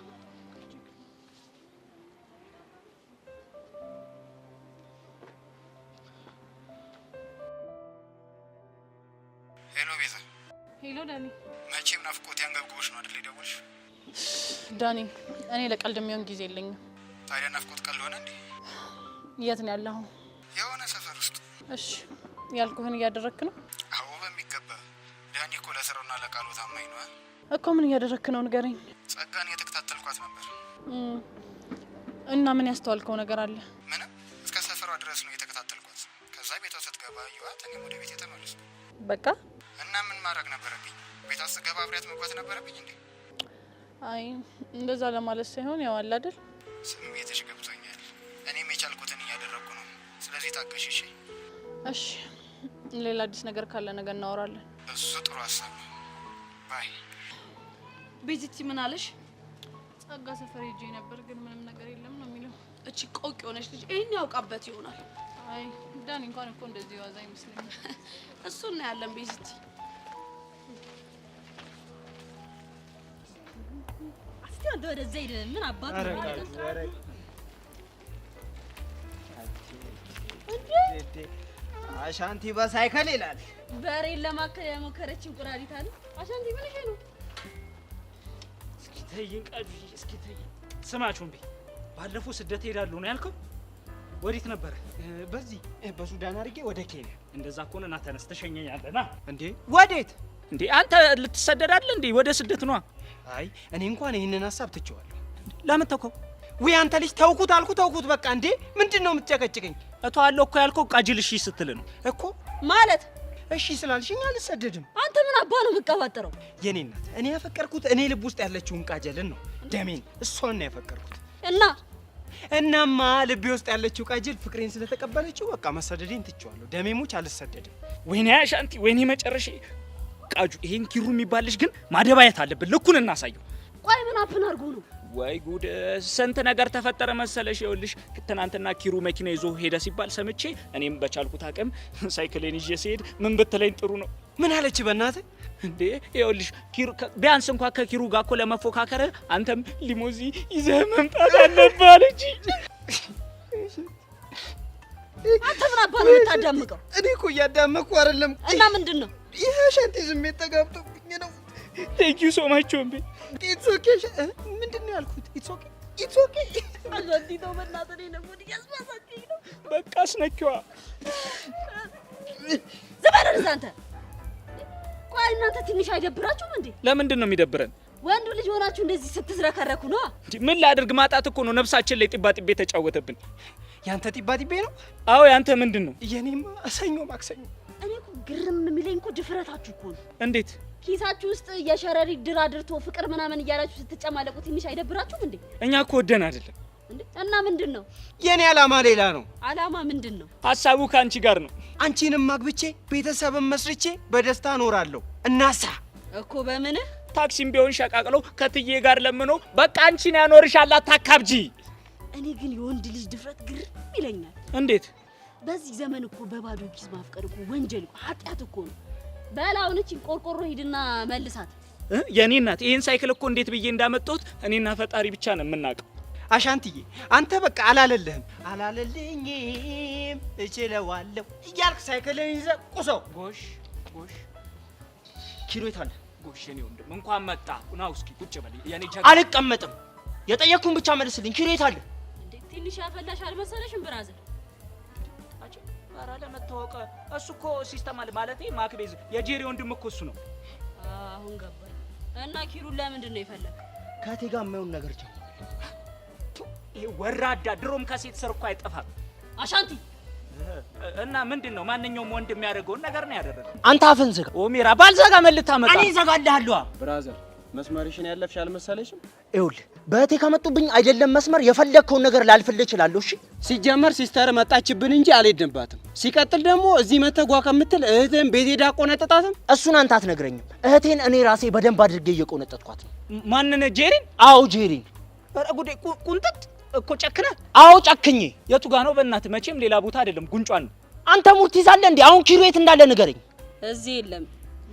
ሄሎ ቤዛ። ሄሎ ዳኒ። መቼም ናፍቆት ያንገብግቦሽ ነው አይደል የደወልሽ? ዳኒ እኔ ለቀልድ የሚሆን ጊዜ የለኝም። ታዲያ ናፍቆት ቀልድ ሆነ እንዴ? የት ነው ያለኸው? የሆነ ሰፈር ውስጥ። እሺ ያልኩህን እያደረክ ነው? አዎ በሚገባ። ዳኒ እኮ ለስራውና ለቃሉ ታማኝ ነው እኮ። ምን እያደረክ ነው ንገረኝ። ጸጋን እየተከታተልኳት ነበር። እና ምን ያስተዋልከው ነገር አለ? ምንም። እስከ ሰፈሯ ድረስ ነው እየተከታተልኳት። ከዛ ቤቷ ስትገባ አየኋት። እኔም ወደ ቤት የተመለስኩ። በቃ እና ምን ማድረግ ነበረብኝ? ቤቷ ስትገባ አብሬያት መግባት ነበረብኝ እንዴ? አይ እንደዛ ለማለት ሳይሆን ያው አለ አይደል። ስሜትሽ ገብቶኛል። እኔም የቻልኩትን እያደረኩ ነው። ስለዚህ ታገሽ እሺ? እሺ ሌላ አዲስ ነገር ካለ ነገር እናወራለን። እሱ ጥሩ ሀሳብ ነው። ባይ። ቤዚቲ ምን አለሽ? ጸጋ ሰፈር ሄጄ ነበር ግን ምንም ነገር የለም ነው የሚለው። እቺ ቆቅ የሆነች ልጅ ይሄን ያውቃበት ይሆናል። አይ ዳኒ እንኳን እኮ እንደዚህ ዋዛ አይመስለኝም። እሱ ነው ያለን ቤዚቲ። እስቲ አንተ ወደዛ ሄደ ምን አባቱ አሻንቲ በሳይክል ይላል። በሬን ለማከል የሞከረች እንቁራሪት አለ። አሻንቲ ምን ይሄ ነው? እስኪ ተይኝ ቃጂ፣ እስኪ ተይኝ። ስማችሁን ቢ ባለፈው ስደት ሄዳለሁ ነው ያልከው? ወዴት ነበረ? በዚህ በሱዳን አድርጌ ወደ ኬንያ። እንደዛ ከሆነ ና ተነስ፣ ተሸኘኛለህ። ና። እንዴ ወዴት? እንዴ አንተ ልትሰደድ አይደል እንዴ? ወደ ስደት ነዋ። አይ እኔ እንኳን ይሄንን ሐሳብ ትቼዋለሁ። ለምን ተውከው? ወይ አንተ ልጅ ተውኩት ተውኩት በቃ። እንዴ ምንድነው የምትጨቀጭቀኝ? እተዋለሁ እኮ ያልከው ቃጅል እሺ ስትል ነው እኮ። ማለት እሺ ስላልሽኝ አልሰደድም። አንተ ምን አባ ነው የምትቀባጥረው? የኔ እናት እኔ ያፈቀርኩት እኔ ልብ ውስጥ ያለችውን ቃጀልን ነው፣ ደሜን፣ እሷን ነው ያፈቀርኩት። እናማ ልቤ ውስጥ ያለችው ቃጀል ፍቅሬን ስለተቀበለችው በቃ መሰደዴን ትቼዋለሁ። ደሜሞች አልሰደድም። ወይኔ አሻንቲ፣ ወይኔ መጨረሻ። ቃጁ ይሄን ኪሩ የሚባልሽ ግን ማደባየት አለብን። ልኩን እናሳየው። ቆይ ምን አፍን አድርጎ ነው? ወይ ጉድ! ስንት ነገር ተፈጠረ መሰለሽ። ይኸውልሽ ትናንትና ኪሩ መኪና ይዞ ሄደ ሲባል ሰምቼ እኔም በቻልኩት አቅም ሳይክሌን ይዤ ሲሄድ ምን ብትለኝ ጥሩ ነው? ምን አለች በእናትህ? እንዴ ይኸውልሽ ኪሩ ቢያንስ እንኳን ከኪሩ ጋር እኮ ለመፎካከር አንተም ሊሞዚ ይዘህ መምጣት አለብህ አለች። አንተ ምን አባ ነው የምታዳምቀው? እኔ እኮ እያዳመኩ አይደለም። እና ምንድን ነው? ይሄ ሻንቲ ስሜት ተጋብቶብኝ ነው። ቴንክ ዩ ሶ ማች ቾምቤ። ኢትስ ኦኬ። ምንድን ነው ያልኩት? ኢትስ ኦኬ፣ ኢትስ ኦኬ። አዛንቲ ነው በእናትህ እኔ ነው ሙድ ያስማሳኝ ነው። በቃ አስነኪዋ። ዘበረን አንተ። ቆይ እናንተ ትንሽ አይደብራችሁም እንዴ? ለምንድን ነው የሚደብረን? ወንዱ ልጅ ሆናችሁ እንደዚህ ስትዝረከረኩ ነው። ምን ላድርግ? ማጣት እኮ ነው ነፍሳችን ላይ ጢባ ጢቤ ተጫወተብን። ያንተ ጢባ ጢቤ ነው? አዎ ያንተ ምንድን ነው? የኔማ ሰኞ ማክሰኞ። እኔ እኮ ግርም የሚለኝ እኮ ድፍረታችሁ እኮ ነው። እንዴት ኪሳችሁ ውስጥ የሸረሪት ድር አድርቶ ፍቅር ምናምን እያላችሁ ስትጨማለቁ ትንሽ አይደብራችሁም እንዴ? እኛ እኮ ወደን አይደለም እንዴ። እና ምንድን ነው የኔ አላማ? ሌላ ነው። አላማ ምንድን ነው? ሀሳቡ ከአንቺ ጋር ነው። አንቺንም ማግብቼ ቤተሰብም መስርቼ በደስታ እኖራለሁ። እናሳ እኮ በምን ታክሲም ቢሆን ሸቃቅለው ከትዬ ጋር ለምኖ በቃ አንቺን ያኖርሻል። አታካብጂ። እኔ ግን የወንድ ልጅ ድፍረት ግርም ይለኛል። እንዴት? በዚህ ዘመን እኮ በባዶ ኪስ ማፍቀር እኮ ወንጀል እኮ ኃጢአት እኮ ነው። በላውንቺ ቆርቆሮ ሂድና መልሳት። የኔ እናት ይሄን ሳይክል እኮ እንዴት ብዬ እንዳመጣሁት እኔና ፈጣሪ ብቻ ነው የምናውቀው። አሻንትዬ አንተ በቃ አላለልህም እችለዋለሁ እያልክ ሳይክልን ይዘህ ቁሰው። ጎሽ ጎሽ። ኪሎ የት አለ? ጎሽኔ ወንድም እንኳን መጣ። ና እስኪ ቁጭ በል። ያኔ አልቀመጥም። የጠየቅኩን ብቻ መልስልኝ። ኪሬት አለ እንዴ? ትንሽ ያፈላሽ አልመሰለሽም ብራዘር? አጭ ኧረ ለመታወቅ እሱ እኮ ሲስተም አለ ማለቴ ማክቤዝ የጄሪ ወንድም እኮ እሱ ነው። አሁን ገባኝ። እና ኪሩን ለምንድን ነው የፈለግ? ከቴ ጋር የማይሆን ነገር ጀምሯል። ይሄ ወራዳ ድሮም ከሴት ስር እኮ አይጠፋም። አሻንቲ እና ምንድነው ማንኛውም ወንድ የሚያደርገውን ነገር ነው ያደረገው። አንተ አፍን ዝጋ። ኦሜራ ባልዘጋ መልታ መጣ። እኔ ዘጋልሃለሁ። ብራዘር መስመርሽን ያለፍሽ አልመሰለሽም? ይኸውልህ በእቴ ከመጡብኝ አይደለም መስመር የፈለግከውን ነገር ላልፍልህ እችላለሁ። እሺ ሲጀመር ሲስተር መጣችብን እንጂ አልሄድንባትም። ሲቀጥል ደግሞ እዚህ መተጓ ከምትል እህትህን ቤት ሄዳ ቆነጠጣትም። እሱን አንተ አትነግረኝም። እህቴን እኔ ራሴ በደንብ አድርጌ እየቆነጠጥኳት ነው። ማንን? ጄሪን? አዎ ጄሪን። ኧረ ጉዴ! ቁንጥጥ እኮ ጨክነ? አዎ ጨክኜ። የቱ ጋ ነው? በእናትህ መቼም ሌላ ቦታ አይደለም፣ ጉንጯን ነው። አንተ ሙርት ይዛለህ እንዴ? አሁን ኪሩ የት እንዳለ ንገረኝ። እዚህ የለም።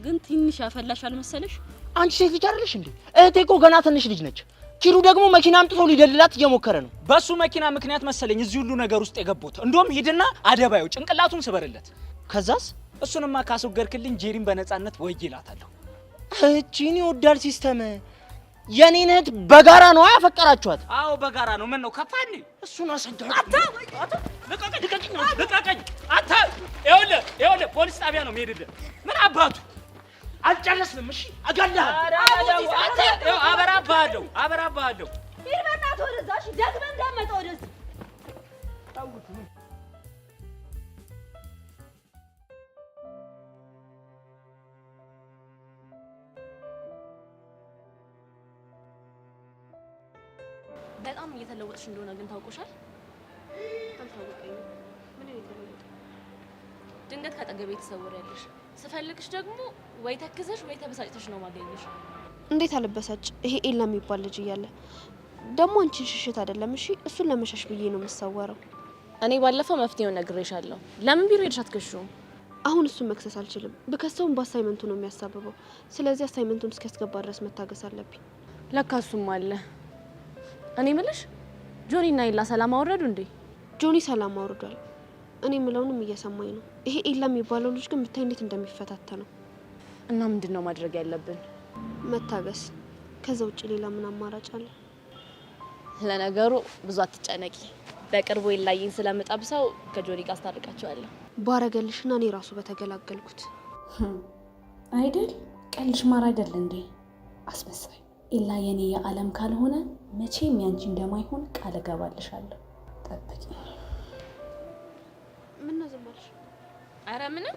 ግን ትንሽ ያፈላሽ አልመሰለሽ? አንቺ ሴት ልጅ አይደለሽ እንዴ? እህቴ እኮ ገና ትንሽ ልጅ ነች። ኪሩ ደግሞ መኪና አምጥቶ ሊደልላት እየሞከረ ነው። በሱ መኪና ምክንያት መሰለኝ እዚህ ሁሉ ነገር ውስጥ የገቡት። እንደውም ሂድና አደባዩ ጭንቅላቱን ስበርለት። ከዛስ? እሱንማ ካስወገድክልኝ ጄሪን በነፃነት ወይ ይላታለሁ። እቺን ይወዳል ሲስተም። የኔን እህት በጋራ ነው ያፈቀራችኋት? አዎ በጋራ ነው። ምን ነው ከፋኒ? እሱን አሰጋኝ። አታ ልቀቀኝ! አታ ይኸውልህ ፖሊስ ጣቢያ ነው የምሄድልህ። ምን አባቱ አልጨረስንም። እሺ እገልሃለሁ። አበራብሃለሁ። ሂድ በእናትህ ወደዛ። እሺ ደግመህ እንዳትመጣ ወደዚህ። በጣም እየተለወጥሽ እንደሆነ ግን ታውቆሻል? አልታወቀኝም። ምን የተለወጠ? ድንገት ካጠገቤ ትሰወሪያለሽ። ስፈልግሽ ደግሞ ወይ ተክዘሽ ወይ ተበሳጭተሽ ነው ማገኘሽ። እንዴት አልበሳጭ? ይሄ ኤላ የሚባል ልጅ እያለ ደግሞ አንቺን ሽሽት አይደለም። እሺ እሱን ለመሸሽ ብዬ ነው የምሰወረው። እኔ ባለፈው መፍትሄውን ነግሬሻለሁ። ለምን ቢሮ ሄድሽ አትከሺውም? አሁን እሱን መክሰስ አልችልም። ብከሰውም በአሳይመንቱ ነው የሚያሳብበው። ስለዚህ አሳይመንቱን እስኪያስገባ ድረስ መታገስ አለብኝ። ለካ እሱም አለ። እኔ ምልሽ ጆኒ እና ኤላ ሰላም አወረዱ እንዴ? ጆኒ ሰላም አውርዷል። እኔ ምለውንም እየሰማኝ ነው። ይሄ ኤላ የሚባለው ልጅ ግን ብታይ እንዴት እንደሚፈታተነው። እና ምንድነው ማድረግ ያለብን? መታገስ። ከዛ ውጭ ሌላ ምን አማራጭ አለ? ለነገሩ ብዙ አትጨነቂ። በቅርቡ ኤላዬን ስለምጠብሰው ከጆኒ ጋር አስታርቃቸዋለሁ። ባረገልሽና እኔ ራሱ በተገላገልኩት አይደል? ቀልሽ ማር አይደል እንዴ? አስመሳይ። ኤላ የኔ የዓለም ካልሆነ መቼም ያንቺ እንደማይሆን ቃል እገባልሻለሁ። ጠብቂ። ምን ነው ዝም አልሽ? ኧረ ምንም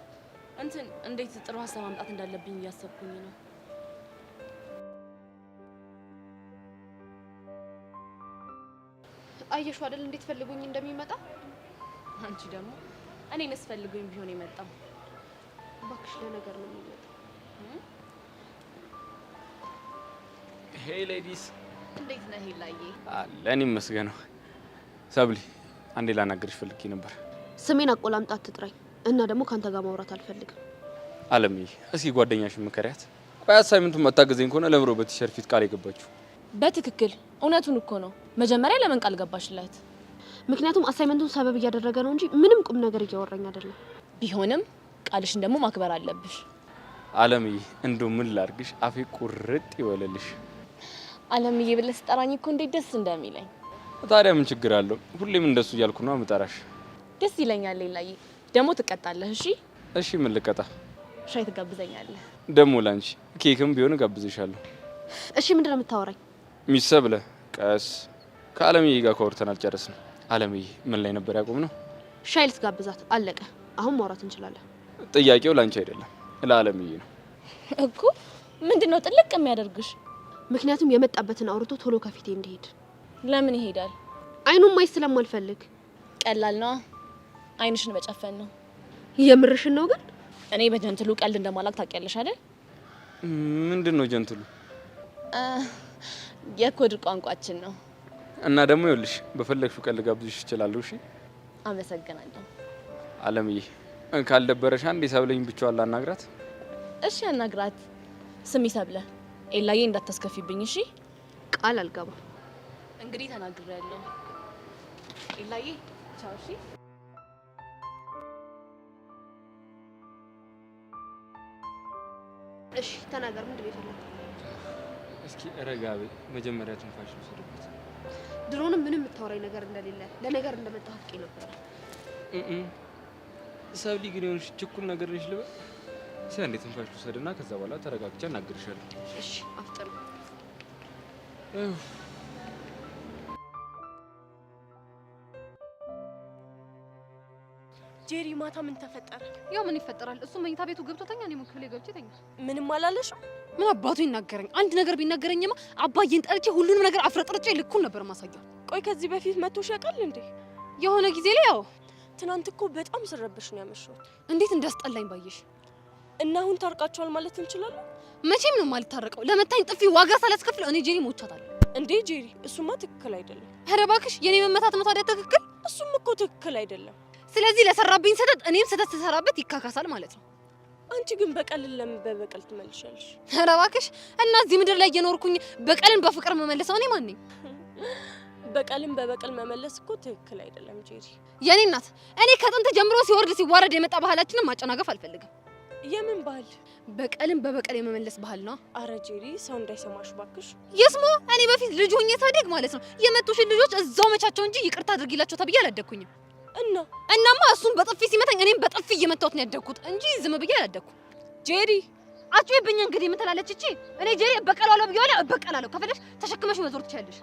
እንትን እንዴት ጥሩ ሀሳብ ማምጣት እንዳለብኝ እያሰብኩኝ ነው። አየሽው አይደል እንዴት ፈልጉኝ እንደሚመጣ። አንቺ ደግሞ እኔንስ ፈልጉኝ ቢሆን የመጣው። እባክሽ ለነገር ነው የሚመጣው። ሄይ ሌዲስ፣ እንዴት ነህ ኤላዬ? አለን ይመስገነው። ሰብሊ አንዴ ላናግርሽ ፈልጌ ነበር። ስሜን አቆላምጣ አትጥራኝ እና ደግሞ ካንተ ጋር ማውራት አልፈልግም። አለምዬ እስኪ ጓደኛሽን ምከሪያት። ቆይ አሳይመንቱን መታገዘኝ ከሆነ ለምሮ በቲሸርት ፊት ቃል የገባችሁ? በትክክል እውነቱን እኮ ነው። መጀመሪያ ለምን ቃል ገባሽላት? ምክንያቱም አሳይመንቱን ሰበብ እያደረገ ነው እንጂ ምንም ቁም ነገር እያወራኝ አይደለም። ቢሆንም ቃልሽን ደግሞ ማክበር አለብሽ። አለምዬ እንደው ምን ላርግሽ፣ አፌ ቁርጥ ይወለልሽ። አለምዬ ብለሽ ስጠራኝ እኮ እንዴት ደስ እንደሚለኝ። ታዲያ ምን ችግር አለው? ሁሌም እንደሱ እያልኩ ነው የምጠራሽ። ደስ ይለኛል ኤላዬ። ደግሞ ትቀጣለህ። እሺ እሺ፣ ምን ልቀጣ? ሻይ ትጋብዘኛለህ? ደግሞ ላንቺ ኬክም ቢሆን ጋብዝሻለሁ። እሺ ምንድነው የምታወራኝ? ሚሰብለ ቀስ ከአለምዬ ጋር ኮርተን አልጨረስንም። አለምዬ ምን ላይ ነበር ያቆምነው? ሻይ ልትጋብዛት አለቀ። አሁን ማውራት እንችላለን። ጥያቄው ላንቺ አይደለም ለአለምዬ ነው እኮ። ምንድነው ጥልቅ የሚያደርግሽ? ምክንያቱም የመጣበትን አውርቶ ቶሎ ከፊቴ እንዲሄድ። ለምን ይሄዳል? አይኑን ማየት ስለማልፈልግ። ቀላል ነው። አይንሽን መጨፈን ነው። የምርሽን ነው? ግን እኔ በጀንትሉ ቀልድ እንደማላክ ታውቂያለሽ አይደል? ምንድነው ጀንትሉ? የኮድ ቋንቋችን ነው። እና ደግሞ ይኸውልሽ በፈለግሽው ቀልድ ጋብዝሽ እችላለሁ። እሺ አመሰግናለሁ። አለምዬ ካልደበረሽ አንዴ ሰብለኝ ብቻዋን ላናግራት። እሺ አናግራት። ስሚ ሰብለ፣ ኤላዬ እንዳታስከፊብኝ እሺ? ቃል አልገባም። እንግዲህ ተናግሬያለሁ። ኤላዬ ቻው። እሺ እሺ ተናገር፣ ምንድን ነው የፈለግኸው? እስኪ ረጋ በይ። መጀመሪያ ትንፋሽ ልውሰድበት። ድሮንም ምንም የምታወራኝ ነገር እንደሌለ ለነገር እንደመጣህ አውቄ ነበር። ሰብሊ ግን የሆነሽ ችኩል ነገር ነሽ ልበል? እስኪ አንዴ ትንፋሽ ልውሰድና ከዛ በኋላ ተረጋግቼ እናግርሻለሁ። እሺ አፍጥር። ጄሪ ማታ ምን ተፈጠረ? ያው ምን ይፈጠራል? እሱ መኝታ ቤቱ ገብቶ ተኛ፣ እኔም ክፍሌ ገብቼ ተኛ። ምንም አላለሽም? ምን አባቱ ይናገረኝ? አንድ ነገር ቢናገረኝማ አባዬን ጠርቼ ሁሉንም ነገር አፍረጥርጬ ልኩን ነበር ማሳየው። ቆይ ከዚህ በፊት መቶሽ ያውቃል እንዴ? የሆነ ጊዜ ላይ ያው ትናንት እኮ በጣም ስረብሽ ነው ያመሸሁት። እንዴት እንዳስጠላኝ ባየሽ። እና አሁን ታርቃችኋል ማለት እንችላለን? መቼም ነው የማልታረቀው። ለመታኝ ጥፊ ዋጋ ሳላስከፍለው እኔ ጄሪ ሞቻታለሁ። እንዴ ጄሪ፣ እሱማ ትክክል አይደለም። ኧረ እባክሽ፣ የኔ መመታት ነው ታዲያ ትክክል? እሱም እኮ ትክክል አይደለም። ስለዚህ ለሰራብኝ ስህተት እኔም ስህተት ተሰራበት ይካካሳል ማለት ነው። አንቺ ግን በቀልን ለምን በበቀል ትመልሻለሽ? ኧረ እባክሽ፣ እና እዚህ ምድር ላይ እየኖርኩኝ በቀልን በፍቅር መመለሰው እኔ ማን ነኝ? በቀልን በበቀል መመለስ እኮ ትክክል አይደለም ጄሪ። የኔ እናት፣ እኔ ከጥንት ጀምሮ ሲወርድ ሲዋረድ የመጣ ባህላችንን ማጨናገፍ አልፈልግም። የምን ባህል? በቀልን በበቀል የመመለስ ባህል ነው። አረ ጄሪ፣ ሰው እንዳይሰማሽ ባክሽ። ይስማ። እኔ በፊት ልጅ ሆኜ ሳደግ ማለት ነው የመቱሽን ልጆች እዛው መቻቸው እንጂ ይቅርታ አድርጊላቸው ተብዬ አላደግኩኝም። እናማ እሱን በጥፊ ሲመታኝ እኔም በጥፊ እየመታሁት ነው ያደግኩት እንጂ ዝም ብዬ አላደግኩም። ጄሪ አትጩይብኝ እንግዲህ ምን ትላለች እቺ? እኔ ጄሪ እበቀላለሁ ብዬዋለሁ፣ እበቀላለሁ። ከፈለሽ ተሸክመሽ መዞር ትችያለሽ።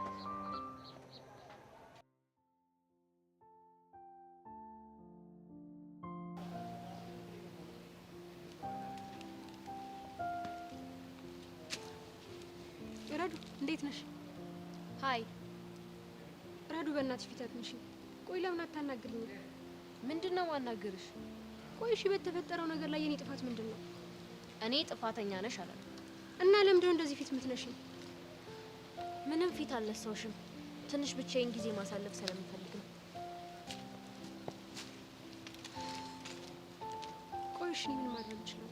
ረዱ እንዴት ነሽ? ሃይ ረዱ፣ በእናትሽ ፊት አትንሽኝ። ቆይ ለምን አታናግሪኝ? ምንድነው ማናገርሽ? ቆይ እሺ፣ በተፈጠረው ነገር ላይ የኔ ጥፋት ምንድነው? እኔ ጥፋተኛ ነሽ አላልኩም። እና ለምንድነው እንደዚህ ፊት የምትነሽኝ? ምንም ፊት አልነሳውሽም። ትንሽ ብቻዬን ጊዜ ማሳለፍ ስለምፈልግ ነው። ቆይ እሺ፣ ምን ማድረግ እችላለሁ?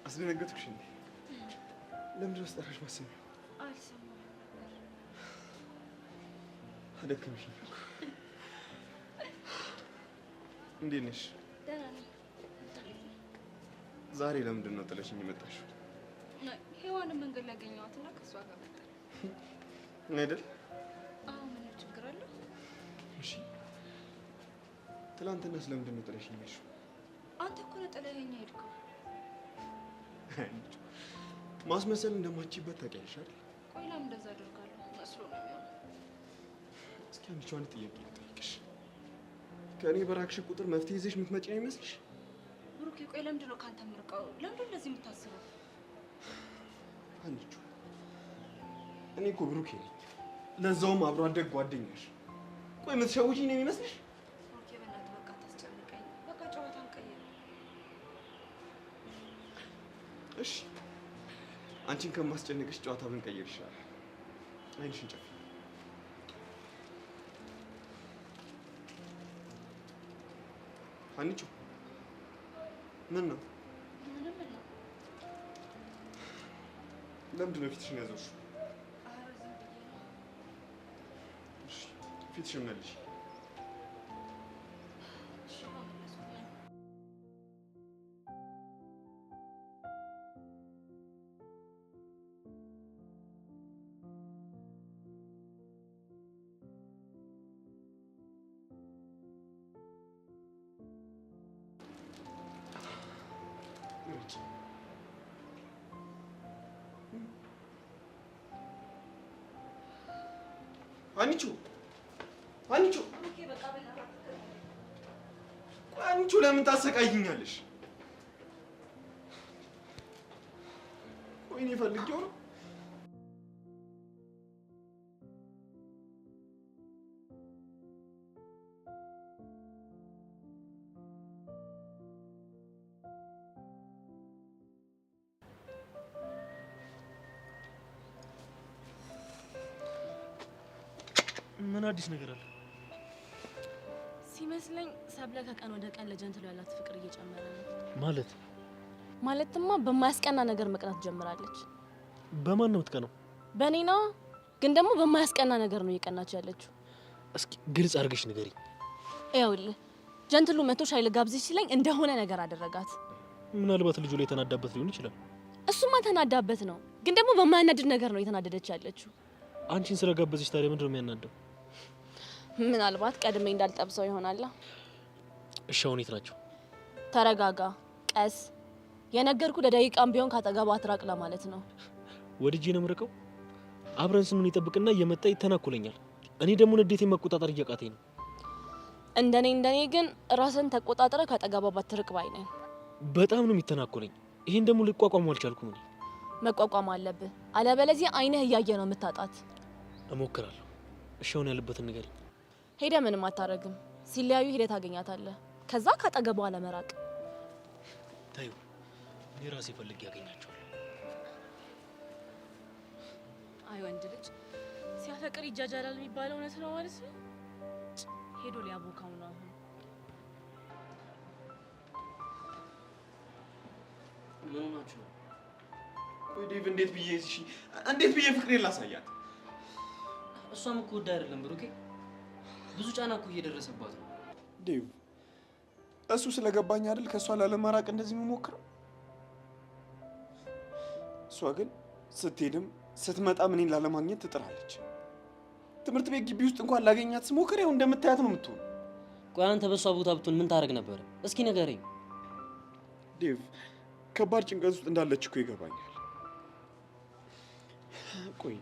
አስደነገጥኩሽ እንዴ? ለምንድን ነው ስጠራሽ ማሰሚው? አልሰማሁም ነበር። አደከምሽኝ እኮ። እንዴት ነሽ? ደህና ነኝ። ዛሬ ለምንድን ነው ጥለሽኝ የመጣሽው? ሔዋንን መንገድ ላይ አገኘኋትና ከእሷ ጋር መጣሁ። አይደል? አዎ፣ ምን ችግር አለው? እሺ፣ ትናንትና ስለምንድን ነው ጥለሽኝ የሄድሽው? አንተ እኮ ነው ጥለኸኝ ሄድከው። ማስመሰል እንደማትችይበት ታውቂያለሽ አይደል? ቆይ ለምን እንደዛ አደርጋለሁ? መስሎ ነው የሚሆነው። እስኪ አንቺ አንድ ጥያቄ ልጠይቅሽ። ከእኔ በራቅሽ ቁጥር መፍትሄ ይዘሽ የምትመጪ ነው ይመስልሽ? ብሩኬ፣ ቆይ ለምንድን ነው ከአንተ የምርቀው? ለምንድን ነው እንደዚህ የምታስበው? አንቺ እኔ እኮ ብሩኬ ነኝ፣ ለዛውም አብሮ አደግ ጓደኛሽ። ቆይ የምትሸውጂኝ ነው የሚመስልሽ? ብሩኬ፣ በእናትህ በቃ አታስጨንቀኝ። በቃ ጨዋታን ቀይር። እሺ፣ አንቺን ከማስጨነቅሽ ጨዋታ ብንቀይር ይሻላል። አይንሽን ጨፍኝ። አንቺ ምን ነው? ምንም ነው። ለምንድን ነው ፊትሽን ያዘውሽው? ኧረ ዝም ብዬ ነው። እሺ፣ ፊትሽን መልሽ። እሺ፣ መለስኩኝ። አንቺ አንቺ አንቺ ለምን ታሰቃይኛለሽ? ቆይ እኔ ፈልጌው ነው። ምን አዲስ ነገር አለ? ሲመስለኝ ሰብለ ከቀን ወደ ቀን ለጀንትሉ ያላት ፍቅር እየጨመረ ነው። ማለትማ በማያስቀና ነገር መቅናት ጀምራለች። በማን ነው የምትቀናው? በእኔ ነው፣ ግን ደግሞ በማያስቀና ነገር ነው እየቀናች ያለችው። እስኪ ግልጽ አድርገሽ ንገሪኝ። ይኸውልህ ጀንትሉ መቶ ሻይ ልጋብዝሽ ሲለኝ እንደሆነ ነገር አደረጋት። ምናልባት ልጁ ላይ ተናዳበት ሊሆን ይችላል። እሱማ ተናዳበት ነው፣ ግን ደግሞ በማያናድድ ነገር ነው የተናደደች ያለችው። አንቺን ስለጋበዝሽ ታዲያ ምንድን ነው የሚያናደው? ምናልባት ቀድሜ እንዳልጠብሰው ይሆናል። እሺ አሁን የት ናቸው? ተረጋጋ፣ ቀስ። የነገርኩ ለደቂቃም ቢሆን ካጠገቧ አትራቅ ለማለት ነው። ወድጄ ነው የምርቀው። አብረን ስንሆን ይጠብቅና እየመጣ ይተናኮለኛል። እኔ ደግሞ ንዴቴን መቆጣጠር እያቃተኝ ነው። እንደኔ ግን ራስን ተቆጣጥረ ካጠገቧ ባትርቅ ባይ ነኝ። በጣም ነው የሚተናኮለኝ። ይሄን ደግሞ ልቋቋሙ አልቻልኩም። እኔ መቋቋም አለብህ፣ አለበለዚያ አይንህ እያየ ነው የምታጣት። እሞክራለሁ። እሺ አሁን ያለበትን ንገሪኝ። ሄደ ምንም አታረግም። ሲለያዩ ሄደ ታገኛታለህ። ከዛ ካጠገቧ ለመራቅ ታዩ። እኔ ራሴ ፈልጌ ያገኛቸዋለሁ። አይ ወንድ ልጅ ሲያፈቅር ይጃጃላል የሚባለው እውነት ነው ማለት ነው። ሄዶ ሊያቦካው ነው አሁን። ምን ሆናችሁ? ቆይ ዴቭ፣ እንዴት ብዬ ፍቅሬን ላሳያት? እሷም እኮ ወዳ አይደለም ብሩኬ፣ ብዙ ጫና እኮ እየደረሰባት ነው። ዴቭ፣ እሱ ስለገባኝ አይደል ከእሷ ላለመራቅ እንደዚህ የምሞክረው። እሷ ግን ስትሄድም ስትመጣም እኔን ላለማግኘት ትጥራለች። ትምህርት ቤት ግቢ ውስጥ እንኳን ላገኛት ስሞክር ያው እንደምታያት ነው የምትሆን። ቆይ አንተ በሷ ቦታ ብትሆን ምን ታደርግ ነበር? እስኪ ንገረኝ። ዴቭ፣ ከባድ ጭንቀት ውስጥ እንዳለች እኮ ይገባኛል። ቆይ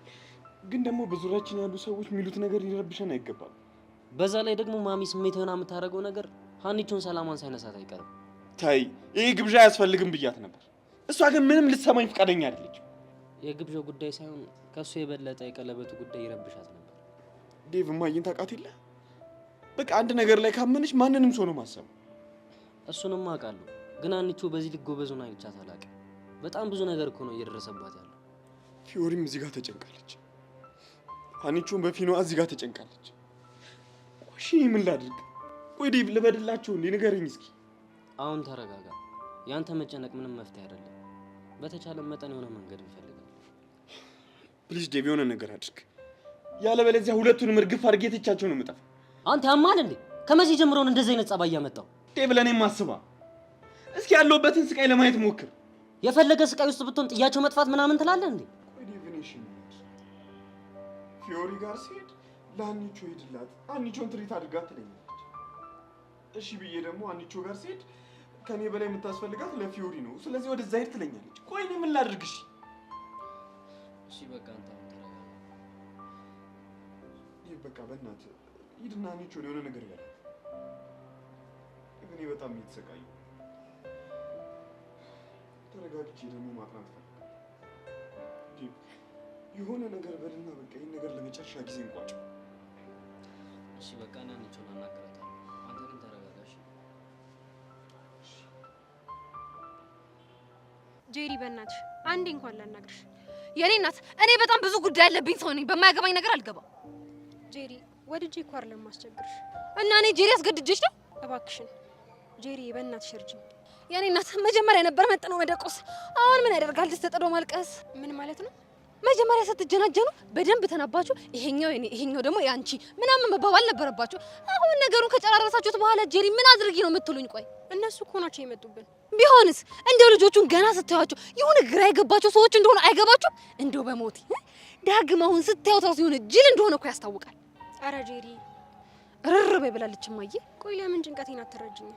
ግን ደግሞ በዙሪያችን ያሉ ሰዎች የሚሉት ነገር ሊረብሸን አይገባም። በዛ ላይ ደግሞ ማሚ ስሜትህን የምታደርገው ነገር ሀኒቾን ሰላማን ሳይነሳት አይቀርም። ታይ፣ ይሄ ግብዣ አያስፈልግም ብያት ነበር። እሷ ግን ምንም ልትሰማኝ ፈቃደኛ አይደለችም። የግብዣው ጉዳይ ሳይሆን ከሱ የበለጠ የቀለበቱ ጉዳይ ይረብሻት ነበር። ዴቭ፣ ማየን ታውቃት የለ? በቃ አንድ ነገር ላይ ካመነች ማንንም ሰው ነው ማሰብ። እሱንም አውቃለሁ፣ ግን ሀኒቾ በዚህ ልክ ጎበዙን አይቻት አላውቅም። በጣም ብዙ ነገር እኮ ነው እየደረሰባት ያለው። ፊዮሪም እዚህ ጋር ተጨንቃለች። ሀኒቾን በፊኗ እዚህ ጋር ተጨንቃለች። እሺ ምን ላድርግ? ቆይ ዴቭ ልበድላቸው እንዴ? ንገረኝ እስኪ። አሁን ተረጋጋ። ያንተ መጨነቅ ምንም መፍትሄ አይደለም። በተቻለ መጠን የሆነ መንገድ እንፈልጋለን። ፕሊዝ ዴቭ፣ የሆነ ነገር አድርግ። ያለበለዚያ ሁለቱንም እርግፍ አድርጌ ትቻቸው ነው የምጠፋው። አንተ ያማል እንዴ? ከመቼ ጀምሮ ነው እንደዚህ አይነት ጸባይ ያመጣው? ዴቭ፣ ለእኔም አስባ እስኪ ያለሁበትን ስቃይ ለማየት ሞክር። የፈለገ ስቃይ ውስጥ ብትሆን ጥያቸው መጥፋት ምናምን ትላለህ እንዴ? ቆይ ዴቭ፣ እሺ ፊዮሪ ጋር ሲሄድ ለሀኒቾ ሄድላት፣ ሀኒቾን ትሪት አድርጋት ትለኛለች። እሺ ብዬ ደግሞ ሀኒቾ ጋር ሲሄድ ከኔ በላይ የምታስፈልጋት ለፊዮሪ ነው፣ ስለዚህ ወደዛ ሄድ ትለኛለች። ቆይ እኔ ምን ላድርግ? እሺ በቃ አንተ ተረጋጋ። ይህ በቃ በእናትህ ሂድና ሀኒቾን የሆነ ነገር ያለ እኔ በጣም እየተሰቃየሁ ተረጋግቼ ደግሞ ማጥናት ፈልጋለሁ። የሆነ ነገር በልና በቃ ይህን ነገር ለመጨረሻ ጊዜ እንቋጨው። እሺ በቃ እኔ ሀኒቾን አናግራታለሁ። አንተ ግን ተረጋጋሽ። ጄሪ፣ በእናትሽ አንዴ እንኳን ላናግርሽ። የኔ እናት፣ እኔ በጣም ብዙ ጉዳይ ያለብኝ ሰው ነኝ። በማያገባኝ ነገር አልገባም። ጄሪ፣ ወድጄ እኮ አይደለም ማስቸግርሽ። እና እኔ ጄሪ አስገድጄሽ ነው? እባክሽን ጄሪ፣ በእናትሽ እርጅኝ። የኔ እናት፣ መጀመሪያ ነበር መጥነው መደቆስ። አሁን ምን ያደርጋል ድስት ጥዶ ማልቀስ። ምን ማለት ነው? መጀመሪያ ስትጀናጀኑ በደንብ ተናባችሁ ይሄኛው የኔ ይሄኛው ደግሞ ያንቺ ምናምን መባባል ነበረባችሁ። አሁን ነገሩን ከጨራረሳችሁት በኋላ ጄሪ ምን አድርጊ ነው የምትሉኝ? ቆይ እነሱ እኮ ናቸው የመጡብን። ቢሆንስ እንደው ልጆቹን ገና ስታዩቸው የሆነ ግራ የገባቸው ሰዎች እንደሆነ አይገባችሁም? እንደው በሞት ዳግም አሁን ስታዩት ራሱ የሆነ ጅል እንደሆነ እኮ ያስታውቃል። አረ ጄሪ ርር በይ ብላለች እማዬ። ቆይ ለምን ጭንቀቴን አትረጅኝ?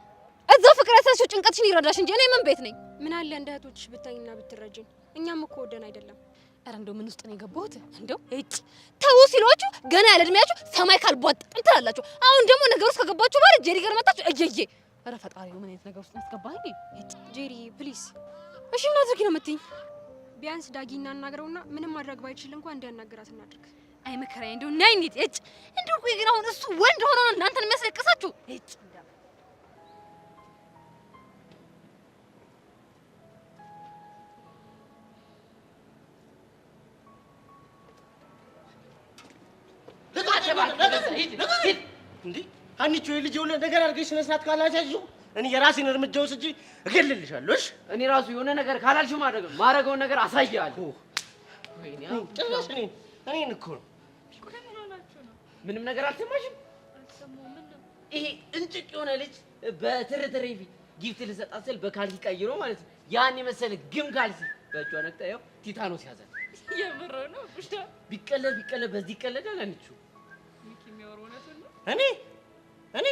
እዛው ፍቅር ያሳስሽው ጭንቀትሽን ይረዳሽ እንጂ እኔ ምን ቤት ነኝ? ምን አለ እንደ እህቶችሽ ብታይና ብትረጅኝ። እኛም እኮ ወደን አይደለም። አረ እንደው ምን ውስጥ ነው የገባሁት? እንደው እጭ ተው ሲሏችሁ ገና ያለ እድሜያችሁ ሰማይ ካልቧጠጥን ትላላችሁ። አሁን ደግሞ ነገር ውስጥ ከገባችሁ በኋላ ጄሪ ጋር መጣችሁ እየየ። አረ ፈጣሪ ምን አይነት ነገር ውስጥ ያስገባኝ? እጭ ጄሪ ፕሊዝ። እሺ ምን አድርጊ ነው የምትይኝ? ቢያንስ ዳጊ እናናግረውና ምንም ማድረግ ባይችል እንኳን እንዲያናግራት እናድርግ። አይ መከራዬ እንደው ናይ እንዴት እጭ እንደው ቆይ ግን አሁን እሱ ወንድ ሆኖ ነው እናንተን የሚያስለቅሳችሁ? እጭ አንቺ ልጅ የሆነ ነገር አድርገሽ ስነ ስርዓት ካላሳይሽው እኔ የራሴን እርምጃ ወስጄ እገልልሻለሁ። እሺ እኔ ራሱ የሆነ ነገር ካላልሽ ማድረገውን ነገር አሳያለሁ። ወይኔ ጭራሽ እኔን እኮ ነው። ምንም ነገር አልሰማሽም? ይሄ እንጭቅ የሆነ ልጅ በትርትሬ ፊት ጊፍት ልሰጣት ስል በካልሲ ቀይሮ ማለት ነው ያን የመሰለ ግም ካልሲ በእጇ ነክታ ያው ቲታኖስ ያዛል። የምር ነው ብቻ ቢቀለድ በዚህ ይቀለዳል። አንቺ ሚኪ የሚያወራው እውነቱን ነው። እኔ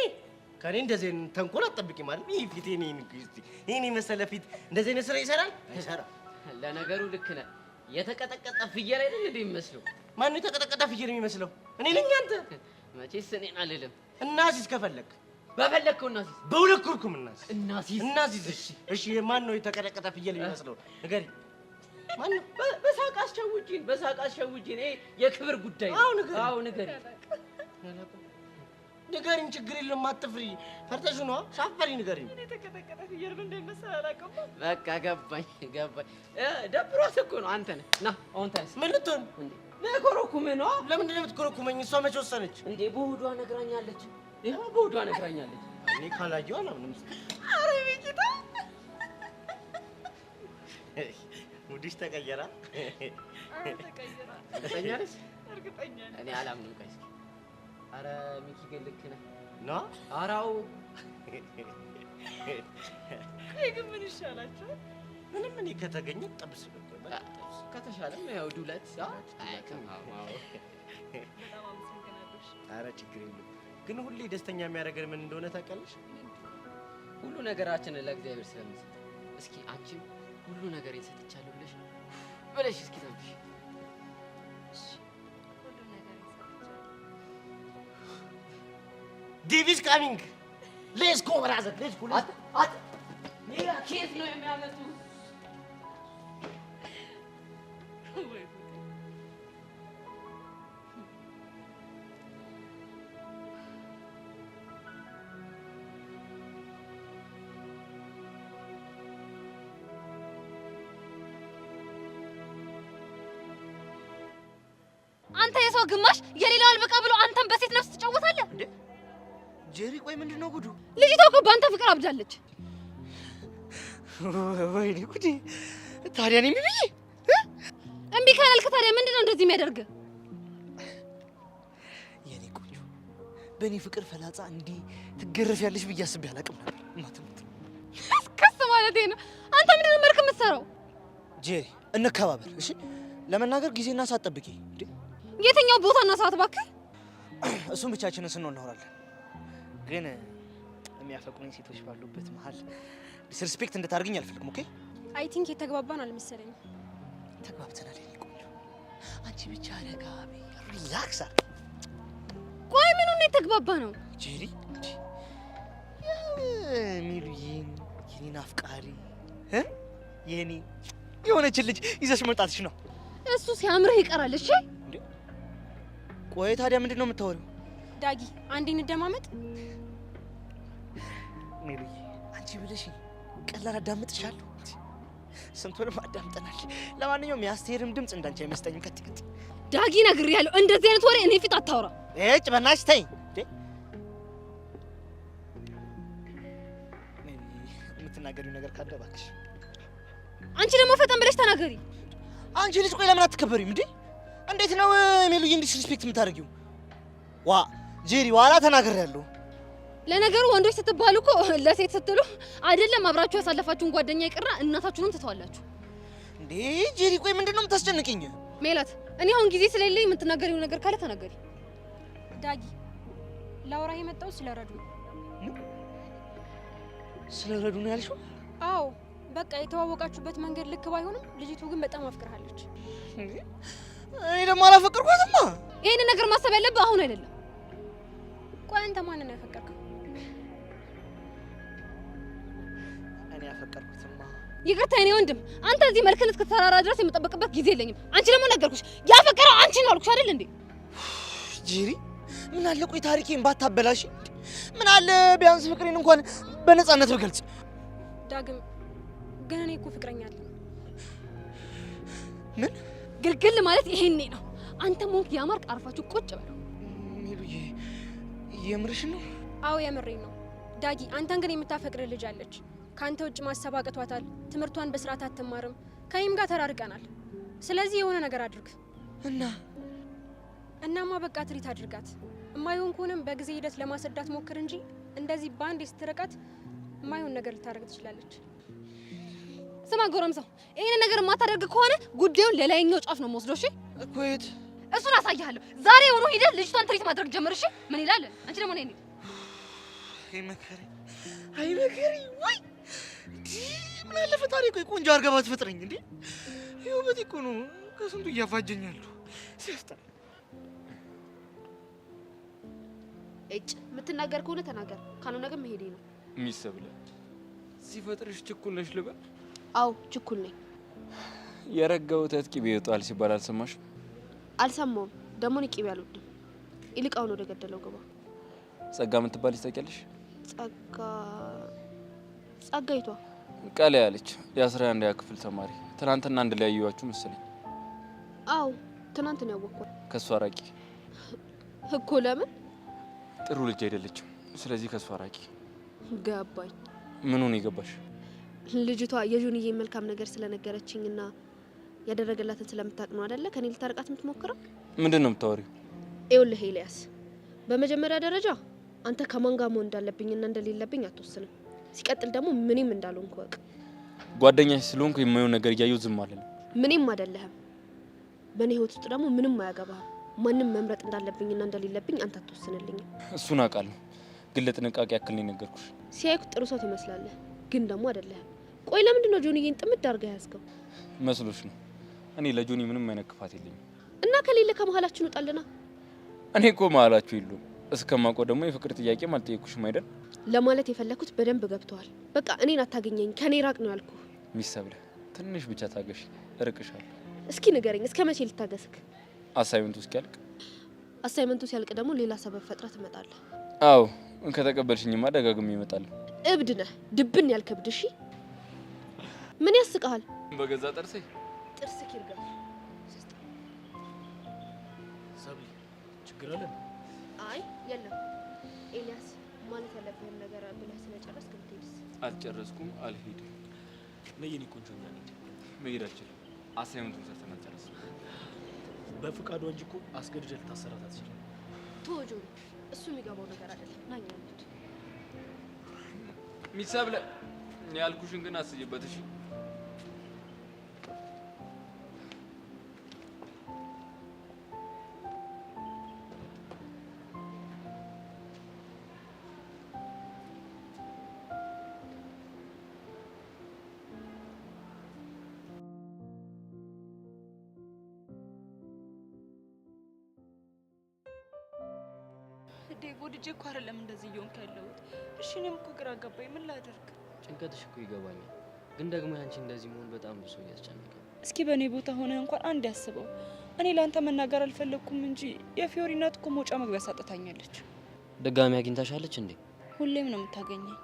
ከኔ እንደዚህ ተንኮል አትጠብቂ ማለት ይሄ ፊት ይሄን የመሰለ ፊት እንደዚህ አይነት ስራ ይሰራል አይሰራም? ለነገሩ ልክ ነህ። የተቀጠቀጠ ፍየል አይደል እንዴ የሚመስለው? ማን የተቀጠቀጠ ፍየል የሚመስለው? እኔ ነኝ አንተ? መቼስ እኔን አልልም። እናሲስ ከፈለክ በፈለግከው እናሲስ፣ በሁለት ኩርኩም እናሲስ። እሺ ማን ነው የተቀጠቀጠ ፍየል የሚመስለው? ንገሪኝ። ማን ነው? በሳቅ አስሸውጂን። ይሄ የክብር ጉዳይ ነው። አዎ ንገሪኝ። ንገሪኝ፣ ችግር የለም አትፍሪ። ፈርተሽ ነው ሳፈሪ ንገሪኝ። እኔ የተቀጠቀጠ ፍየል ምን እንደሚመስል አላውቅም። በቃ ገባኝ። ደብሮት እኮ ነው። አንተ ነህ ና አሁን ተነስ። ምን ልትሆን ለኮረኩምህ ነው? ለምንድን ነው የምትኮረኩመኝ? እሷ መቼ ወሰነች እንዴ? በሆዷ ነግራኛለች። ይሄው በሆዷ ነግራኛለች። እኔ ካላየሁ አላምንም። ኧረ ቤኪታ ሙድሽ ተቀየራ? ተቀየራ። እርግጠኛ ነሽ? እርግጠኛ ነኝ። እኔ አላምንም። ቆይ እስኪ። ኧረ ሚኪ ግን ልክ ነህ ነው? ኧረ አዎ። ቆይ ግን ምን ይሻላችኋል? ምንም እኔ ከተገኘ ጠብስ ነው። ከተሻለም ያው ዱለት ኧረ ችግር የለም። ግን ሁሌ ደስተኛ የሚያደርገን ምን እንደሆነ ታውቂያለሽ? ሁሉ ነገራችንን ለእግዚአብሔር ስለምንሰጥ። እስኪ አንቺም ሁሉ ነገር ሰጥቻለሁ ብለሽ እስኪ ተንፍሽ። ዲቪስ ካሚንግ ሌትስ ጎ ብራዘር ሌትስ ጎ። ሌላ ኬት ነው የሚያመጡ? አንተ የሰው ግማሽ የሌላው አልበቃ ብሎ አንተም በሴት ነፍስ ትጫወታለህ እንዴ? ጄሪ ቆይ ምንድነው ጉዱ? ልጅቷ እኮ በአንተ ፍቅር አብዳለች። ወይኔ ጉዴ! ታዲያ እኔ ምን ብዬ እምቢ ካላልክ ታዲያ ምንድነው እንደዚህ የሚያደርግ? የኔ ቆንጆ በእኔ ፍቅር ፈላጻ እንዲህ ትገረፊያለሽ ብዬ አስቤ አላውቅም ነበር። እስከስ ማለቴ ነው። አንተ ምንድነው መልክ የምትሰራው? ጄሪ እንከባበር እሺ። ለመናገር ጊዜና ሰዓት ጠብቂ። የትኛው ቦታና ሰዓት እባክህ? እሱን ብቻችንን ስንሆን እናወራለን። ግን የሚያፈቅሩኝ ሴቶች ባሉበት መሀል ዲስሪስፔክት እንድታደርግኝ አልፈልግም። ኦኬ? አይ ቲንክ የተግባባን አልመሰለኝም። ተግባብተናል የኔ ቆንጆ። አንቺ ብቻ ረጋ በይ፣ ሪላክስ አድርጊ። ቆይ ምኑ ነው የተግባባ ነው? ጄሪ ሚሉዬን የኔን አፍቃሪ የኔ የሆነችን ልጅ ይዘሽ መምጣትሽ ነው። እሱ ሲያምርህ ይቀራል። እሺ ቆይ ታዲያ ምንድን ነው የምታወሪው? ዳጊ አንዴ እንደማመጥ። ሚሉዬ አንቺ ብለሽ ቀላል አዳምጥሻለሁ። ስንቱንም አዳምጠናል። ለማንኛውም የአስቴርም ድምፅ እንዳንቺ አይመስጠኝም። ከት ዳጊ ነግሬያለሁ። እንደዚህ አይነት ወሬ እኔ ፊት አታውራ። እጭ በእናትሽ ተይኝ። የምትናገሪው ነገር ካለ እባክሽ። አንቺ ደግሞ ፈጠን ብለሽ ተናገሪ። አንቺ ልጅ ቆይ ለምን አትከበሪም እንዴ? እንዴት ነው ሚሉዬ ዲስሪስፔክት የምታደርጊው? ዋ ጄሪ ዋላ ተናግሬያለሁ። ለነገሩ ወንዶች ስትባሉ እኮ ለሴት ስትሉ አይደለም አብራችሁ ያሳለፋችሁን ጓደኛ ይቅርና እናታችሁንም ትተዋላችሁ እንዴ? ጄሪ ቆይ ምንድነው የምታስጨንቅኝ? ሜላት እኔ አሁን ጊዜ ስለሌለኝ የምትናገሪው ነገር ካለ ተናገሪ። ዳጊ ላውራ የመጣው ስለ ረዱ ነው። ስለ ረዱ ነው ያልሽው? አዎ በቃ የተዋወቃችሁበት መንገድ ልክ ባይሆንም ልጅቱ ግን በጣም አፍቅርሃለች። እኔ ደግሞ አላፈቅርኳትማ። ይሄን ነገር ማሰብ ያለብህ አሁን አይደለም። ቆይ አንተ ማንን ነው ያፈቀርከው? እኔ ያፈቀርኩትማ ይቅርታ የኔ ወንድም፣ አንተ እዚህ መልክን እስክትሰራራ ድረስ የምጠበቅበት ጊዜ የለኝም። አንቺ ደግሞ ነገርኩሽ ያፈቀረው አንቺ ነው አልኩሽ አይደል እንዴ? ጄሪ ምን አለ ቆይ ታሪኬን ባታበላሽ። ምን አለ ቢያንስ ፍቅሬን እንኳን በነፃነት ብገልጽ። ዳግም ግን እኔ እኮ ፍቅረኛ አለኝ። ምን ግልግል ማለት ይሄኔ ነው። አንተ ሞንክ ያማርክ አርፋችሁ ቁጭ በለው። ሚሉዬ የምርሽ ነው? አዎ የምሬን ነው ዳጊ። አንተን ግን የምታፈቅር ልጅ አለች። ካንተ ውጭ ማሰብ አቅቷታል። ትምህርቷን በስርዓት አትማርም። ከኔም ጋር ተራርቀናል። ስለዚህ የሆነ ነገር አድርግ። እናማ በቃ ትሪት አድርጋት። እማይሆን ከሆነም በጊዜ ሂደት ለማስረዳት ሞክር እንጂ እንደዚህ ባንድ ስትርቃት የማይሆን ነገር ልታደርግ ትችላለች። ስማ ጎረምሳው፣ ይሄን ነገር የማታደርግ ከሆነ ጉዳዩን ለላይኛው ጫፍ ነው የምወስደው። እሺ እኮ የት? እሱን አሳያለሁ። ዛሬ ሆኖ ሂደህ ልጅቷን ትሪት ማድረግ ጀምር። እሺ ምን ይላል? አንቺ ደግሞ ነኝ አይ መከሪ ወይ ምን አለ ፈጣሪ ቆይ ቆንጆ አድርጋ ባትፈጥረኝ እንዴ! ይኸው በዚህ እኮ ነው ከስንቱ እያፋጀኛሉ። ሲያስጠላ። እጭ የምትናገር ከሆነ ተናገር፣ ካልሆነ ግን መሄዴ ነው። ሚሰብለ ሲፈጥርሽ ችኩል ነሽ ልበል? አዎ ችኩል ነኝ። የረጋው ተጥቂ ቢወጣል ሲባል አልሰማሽ? አልሰማውም። ደግሞ ንቂ ቢያልወድም ይልቃውን ወደ ገደለው ግባ። ጸጋ የምትባል ታውቂያለሽ? ጸጋይቷ ቃል ያለች የ11ኛ ክፍል ተማሪ ትናንትና አንድ ላይ ያዩዋችሁ መሰለኝ። አዎ ትናንት ነው ያወቅኳት። ከሷ ራቂ እኮ። ለምን? ጥሩ ልጅ አይደለችም። ስለዚህ ከሷ ራቂ። ገባኝ። ምኑን ይገባሽ? ልጅቷ የጆንዬ መልካም ነገር ስለነገረችኝና ያደረገላትን ስለምታውቅ ነው አይደለ ከኔ ልታርቃት የምትሞክረው? ምንድን ነው የምታወሪው? ይኸውልህ ኤልያስ፣ በመጀመሪያ ደረጃ አንተ ከማን ጋር መሆን እንዳለብኝና እንደሌለብኝ አትወስንም። ሲቀጥል ደግሞ ምንም እንዳልሆንኩ ወቅ። ጓደኛሽ ስለሆንኩ የማየውን ነገር እያየሁ ዝም አልልም። ምንም አይደለህም። በእኔ ህይወት ውስጥ ደግሞ ምንም አያገባህም። ማንም መምረጥ እንዳለብኝና እንደሌለብኝ አንተ አትወስንልኝም። እሱን አውቃለሁ፣ ግን ለጥንቃቄ ያክል ነው የነገርኩሽ። ሲያይኩ ጥሩ ሰው ትመስላለህ፣ ግን ደግሞ አይደለህም። ቆይ ለምንድን ነው ጆንዬን ጥምድ አድርገህ ያዝከው? መስሎሽ ነው? እኔ ለጆኒ ምንም አይነት ክፋት የለኝም። እና ከሌለ ከመሀላችን ውጣልና። እኔ እኮ መሀላችሁ የለውም። እስከማውቀው ደግሞ የፍቅር ጥያቄም አልጠየኩሽም አይደል? ለማለት የፈለኩት በደንብ ገብተዋል። በቃ እኔን አታገኘኝ፣ ከኔ ራቅ ነው ያልኩ። ሚሰብለ ትንሽ ብቻ ታገሽ፣ እርቅሻለሁ። እስኪ ንገረኝ፣ እስከ መቼ ልታገስክ? አሳይመንቱ እስኪያልቅ። አሳይመንቱ ሲያልቅ ደግሞ ሌላ ሰበብ ፈጥረህ ትመጣለህ። አዎ ከተቀበልሽኝማ ደጋግሜ እመጣለሁ። እብድ ነህ፣ ድብን ያልክ እብድ። እሺ ምን ያስቀሃል? በገዛ ጥርሴ ጥርስክ ይርጋ። ሰብሊ ችግር አለ? አይ የለም ኤልያስ፣ ማለት ያለብህን ነገር ብለህ ስለጨረስክ ብትሄድስ? አልጨረስኩም፣ አልሄድም። ነይ የኔ ቆንጆ እና እንሂድ። መሄድ አልችልም። አሳይመንቱን ሰርተን አልጨረስንም። በፍቃዷ እንጂ እኮ አስገድደህ ልታሰራት አትችልም። ተወው ጆኒ፣ እሱ የሚገባው ነገር አይደለም። ናኛ እንሂድ። ሚሰብለ ያልኩሽን ግን አስይበት እሺ? ዴቭ ወድጄ እኮ አይደለም እንደዚህ እየሆንክ ያለሁት። እሺ እኔም እኮ ግራ ገባኝ። ምን ላድርግ? ጭንቀትሽ እኮ ይገባኛል፣ ግን ደግሞ ያንቺ እንደዚህ መሆን በጣም ብሶ እያስጨነቀ። እስኪ በእኔ ቦታ ሆነ እንኳን አንድ ያስበው። እኔ ለአንተ መናገር አልፈለግኩም እንጂ የፊዮሪ እናት እኮ መውጫ መግቢያ ሳጥታኛለች። ድጋሚ አግኝታሻለች እንዴ? ሁሌም ነው የምታገኘኝ።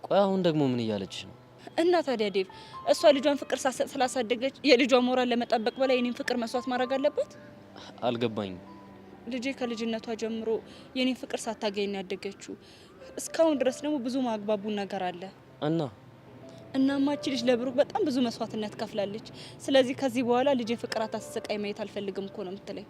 ቆይ አሁን ደግሞ ምን እያለችሽ ነው? እና ታዲያ ዴቭ እሷ ልጇን ፍቅር ሳሰጥ ስላሳደገች የልጇ ሞራል ለመጠበቅ በላይ የኔን ፍቅር መስዋዕት ማድረግ አለባት? አልገባኝም። ልጄ ከልጅነቷ ጀምሮ የኔን ፍቅር ሳታገኝ ነው ያደገችው። እስካሁን ድረስ ደግሞ ብዙ ማግባቡን ነገር አለ። እናማ እቺ ልጅ ለብሩክ በጣም ብዙ መስዋዕትነት ከፍላለች። ስለዚህ ከዚህ በኋላ ልጄ ፍቅር አታስሰቃይ ማየት አልፈልግም እኮ ነው የምትለኝ።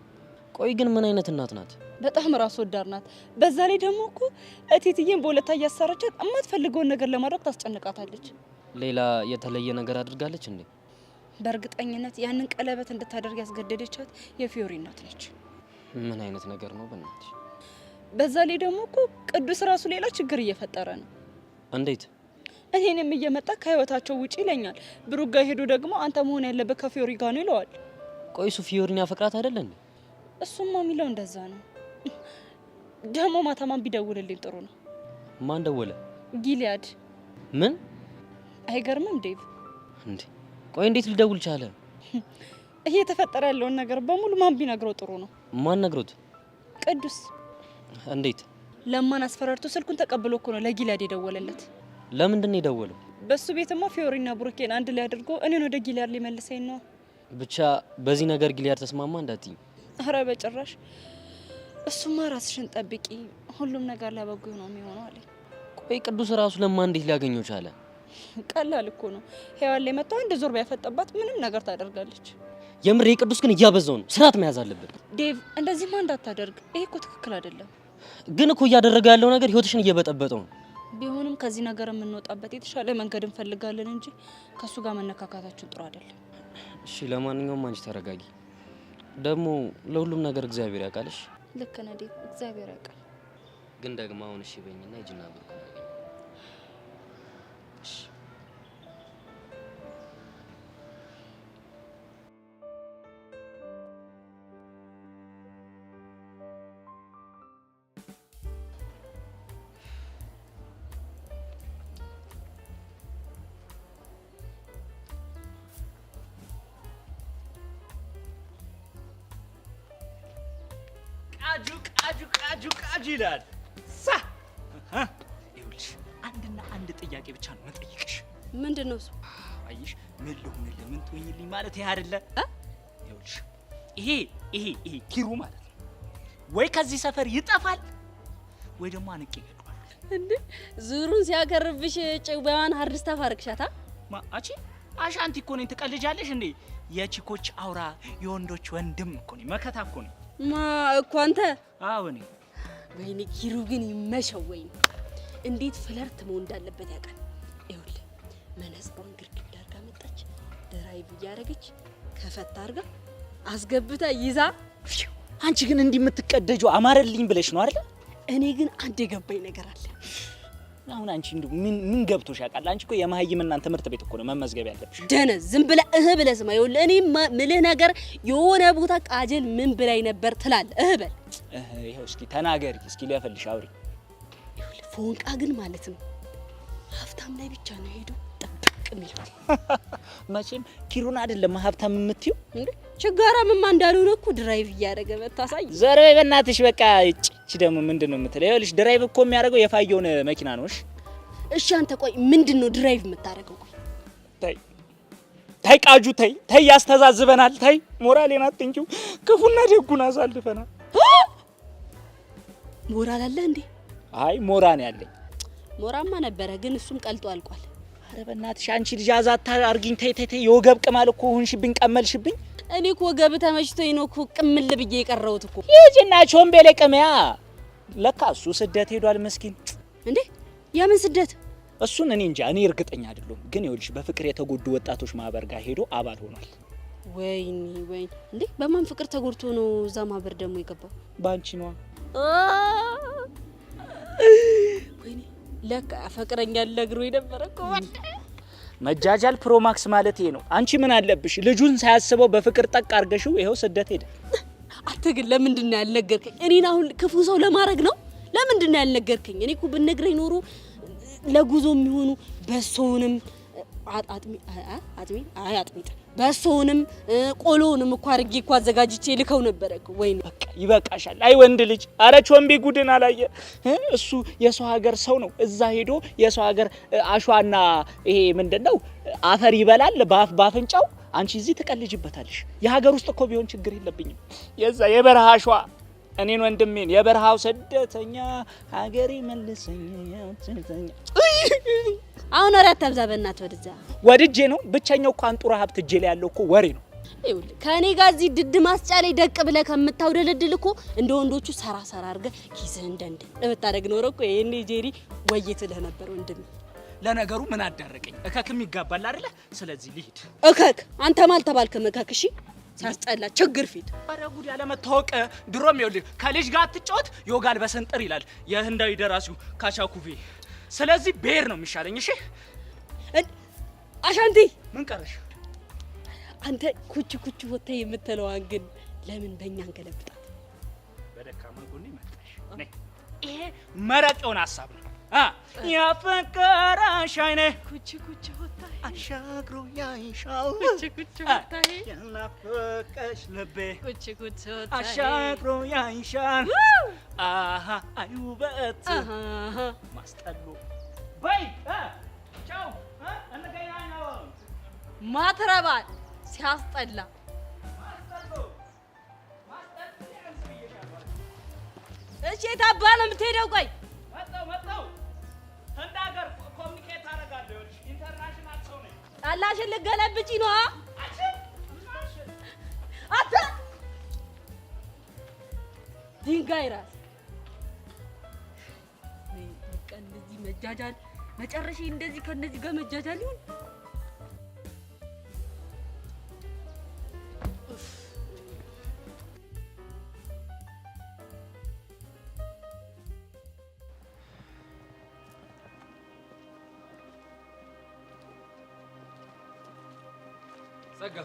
ቆይ ግን ምን አይነት እናት ናት? በጣም ራስ ወዳድ ናት። በዛ ላይ ደግሞ እኮ እቴትዬን በሁለታ እያሰረቻት የማትፈልገውን ነገር ለማድረግ ታስጨንቃታለች። ሌላ የተለየ ነገር አድርጋለች እንዴ? በእርግጠኝነት ያንን ቀለበት እንድታደርግ ያስገደደቻት የፊዮሪ እናት ነች። ምን አይነት ነገር ነው በእናትሽ? በዛ ላይ ደግሞ እኮ ቅዱስ ራሱ ሌላ ችግር እየፈጠረ ነው። እንዴት? እኔንም እየመጣ ከህይወታቸው ውጪ ይለኛል። ብሩክ ጋር ሄዱ ደግሞ አንተ መሆን ያለበት ከፊዮሪ ጋር ነው ይለዋል። ቆይ እሱ ፊዮሪን ያፈቅራት አይደል እንዴ? እሱማ የሚለው እንደዛ ነው። ደግሞ ማታ ማን ቢደውልልኝ ጥሩ ነው? ማን ደወለ? ጊሊያድ። ምን? አይገርምም ዴቭ? እንዴ ቆይ እንዴት ሊደውል ቻለ? እየተፈጠረ ያለውን ነገር በሙሉ ማን ቢነግረው ጥሩ ነው? ማን ነግሮት? ቅዱስ። እንዴት? ለማን አስፈራርቶ ስልኩን ተቀብሎ እኮ ነው ለጊሊያድ የደወለለት። ለምንድን ነው የደወለው? በሱ ቤትማ ፊዮሪና ብሩኬን አንድ ላይ አድርጎ እኔን ወደ ጊሊያድ ሊመልሰኝ ነው። ብቻ በዚህ ነገር ጊሊያድ ተስማማ እንዳትይ። አረ በጭራሽ። እሱማ ራስሽን ጠብቂ፣ ሁሉም ነገር ለበጎ ነው የሚሆነው አለኝ። ቆይ ቅዱስ ራሱ ለማ እንዴት ሊያገኘው ቻለ? ቀላል እኮ ነው። ሔዋን ላይ መጣው አንድ ዞር ቢያፈጠባት ምንም ነገር ታደርጋለች። የምር ቅዱስ ግን እያበዛው ነው። ስርዓት መያዝ አለበት። ዴቭ እንደዚህማ እንዳታደርግ። ይሄ እኮ ትክክል አይደለም። ግን እኮ እያደረገ ያለው ነገር ህይወትሽን እየበጠበጠው ነው። ቢሆንም ከዚህ ነገር የምንወጣበት የተሻለ መንገድ እንፈልጋለን እንጂ ከሱ ጋር መነካካታችን ጥሩ አይደለም። እሺ ለማንኛውም አንቺ ተረጋጊ። ደግሞ ለሁሉም ነገር እግዚአብሔር ያውቃልሽ። ልክ ነህ ዴቭ፣ እግዚአብሔር ያውቃል። ግን ደግሞ አሁን እሺ በይኝና ሂጂና ብሩክ ነው። እሺ ቃጁ ይላል። ይኸውልሽ አንድና አንድ ጥያቄ ብቻ ነው መጠይቅሽ። ምንድነው እሱ? አይሽ ምን ልሁንልህ ምን ትሆኝልኝ ማለት ይሄ አይደለ? ይኸውልሽ ይሄ ኪሩ ማለት ነው ወይ ከዚህ ሰፈር ይጠፋል ወይ ደግሞ አንቄ ይገድዋል። እንዴ ዙሩን ሲያከርብሽ ጭባዋን ሀርስ ታፋርክሻታ ማአቺ አሻንቲ እኮ ነኝ። ትቀልጃለሽ እንዴ? የቺኮች አውራ የወንዶች ወንድም እኮ ነኝ። መከታ እኮ ነኝ። ማ እኮ አንተ? አዎ እኔ። ወይኔ ኪሩ ግን ይመሸው። ወይኔ እንዴት ፍለርት መሆን እንዳለበት ያውቃል። ይኸውልህ መነጽሯን ግድግዳ አድርጋ መጣች፣ ድራይቭ እያደረገች ከፈታ አድርጋ አስገብታ ይዛ። አንቺ ግን እንዲህ የምትቀደጂው አማረልኝ ብለሽ ነው አይደል? እኔ ግን አንድ የገባኝ ነገር አለ። አሁን አንቺ እንደው ምን ገብቶሽ ያውቃል? አንቺ እኮ የመሀይምናን ትምህርት ቤት እኮ ነው መመዝገብ ያለብሽ። ደነዝ ዝም ብለህ ብለህ ስማ። ይኸውልህ እኔ ምልህ ነገር የሆነ ቦታ ቃጀል ምን ብላኝ ነበር ትላለህ። በል ይኸው እስኪ ተናገሪ፣ እስኪ ሊያፈልሽ አውሪ። ይኸውልህ ፎንቃ ግን ማለት ነው ሀብታም ላይ ብቻ ነው ሄዶ ጥብቅ የሚለው። መቼም ኪሩን አይደለም ሀብታም የምትይው እንዴ? ችጋራምማ እንዳልሆነ እኮ ድራይቭ እያደረገ መታሳይ። ዘርበይ በእናትሽ በቃ። እቺ ደግሞ ምንድነው የምትለው? ይኸውልሽ ድራይቭ እኮ የሚያደርገው የፋየውን መኪና ነው። እሺ አንተ ቆይ ምንድነው ድራይቭ የምታደርገው? ቆይ ተይ ቃጁ ተይ ያስተዛዝበናል። ተይ ሞራሌን አትንኪው። ክፉና ደጉን አሳልፈናል። ሞራል አለ እንዴ? አይ ሞራን ያለኝ ሞራማ ነበረ ግን እሱም ቀልጦ አልቋል። አረ በእናትሽ አንቺ ልጅ አዛታ አርጊኝ። ተይ የወገብ ቅማል እኮ ሆንሽብኝ፣ ቀመልሽብኝ። እኔ እኮ ወገብ ተመችቶኝ ነው እኮ ቅምል ብዬ የቀረሁት እኮ። ይጂና ቾምቤ ለቀመያ ለካ እሱ ስደት ሄዷል ምስኪን። እንዴ የምን ስደት? እሱን እኔ እንጃ፣ እኔ እርግጠኛ አይደለሁም። ግን ይኸውልሽ በፍቅር የተጎዱ ወጣቶች ማህበር ጋር ሄዶ አባል ሆኗል። ወይኔ እንዴ በማን ፍቅር ተጎድቶ ነው እዛ ማህበር ደግሞ የገባው? ባንቺ ነው። ወይኔ ለካ ፍቅረኛ ለግሮ የነበረ እኮ መጃጃል ፕሮማክስ ማለት ይሄ ነው። አንቺ ምን አለብሽ? ልጁን ሳያስበው በፍቅር ጠቅ አርገሽው ይሄው ስደት ሄደ። አንተ ግን ለምንድን ነው ያልነገርከኝ? እኔን አሁን ክፉ ሰው ለማድረግ ነው? ለምንድን ነው ያልነገርከኝ? እኔ እኮ ብነግረኝ ኖሮ ለጉዞ የሚሆኑ በሶውንም አጥሚጥ በሶውንም ቆሎንም እኮ አርጌ እኮ አዘጋጅቼ ልከው ነበር እኮ። ወይኔ በቃ ይበቃሻል። አይ ወንድ ልጅ አረ ቾምቤ ጉድን አላየ። እሱ የሰው ሀገር ሰው ነው። እዛ ሄዶ የሰው ሀገር አሸዋና ይሄ ምንድነው አፈር ይበላል ባፍንጫው። አንቺ እዚህ ትቀልጅበታለሽ። የሀገር ውስጥ እኮ ቢሆን ችግር የለብኝም። የዛ የበረሃ አሸዋ እኔን ወንድሜን የበረሃው ስደተኛ ሀገሬ መልሰኝ ያንተኛ። አሁን አራት አብዛ በእናትህ ወደዛ። ወድጄ ነው ብቸኛው እኮ አንጡራ ሀብት እጄ ላይ ያለው እኮ ወሬ ነው። ይኸውልህ ከኔ ጋር እዚህ ድድ ማስጫ ላይ ደቅ ብለህ ከምታውደለድል እኮ እንደ ወንዶቹ ሰራ አድርገህ ኪስህን እንደንደ ለምታደርግ ኖሮ እኮ ይሄኔ ጄሪ ወይትልህ ነበር ወንድሜ። ለነገሩ ምን አዳረቀኝ? እከክም ይጋባል አይደለ? ስለዚህ ልሂድ። እከክ አንተ ማልተባልከም እከክ። እሺ ሲያስጠላ ችግር ፊት። ኧረ ጉድ ያለ መታወቅ። ድሮም ይኸውልህ ከልጅ ጋር አትጫወት ይወጋል በሰንጥር ይላል የህንዳዊ ደራሲው ካቻኩቬ። ስለዚህ ብሄር ነው የሚሻለኝ። እሺ አሻንቲ ምን ቀረሽ? አንተ ኩች ወተህ የምትለዋን ግን ለምን በእኛ እንገለብጣት? በደካማ ጎኔ መጣሽ። ነይ ይሄ መረቅ የሆነ ሀሳብ ነው። ያፈቀረሽ አይኔ ኩች ወተህ አሻግሮ ያይሻል። ኩች ወተህ ያናፈቀሽ ልቤ ኩች ወተህ አሻግሮ ያይሻል። አሃ አይውበት ማስጠሉ በይ ቻው እንገናኛው። ማትረባል ሲያስጠላ እሺ የት አባ ነው የምትሄደው? ቆይ መጣው ህንድ ሀገር ኮሚኒኬት አደርጋለሁ። ኢንተርናሽናል ሰው ነኝ። ጣላሽን ልገለብጪ ነው? አታ ድንጋይ ራስ በቃ እንደዚህ መጃጃል መጨረሻ እንደዚህ ከነዚህ ጋር መጃጃል ይሁን። ጸጋ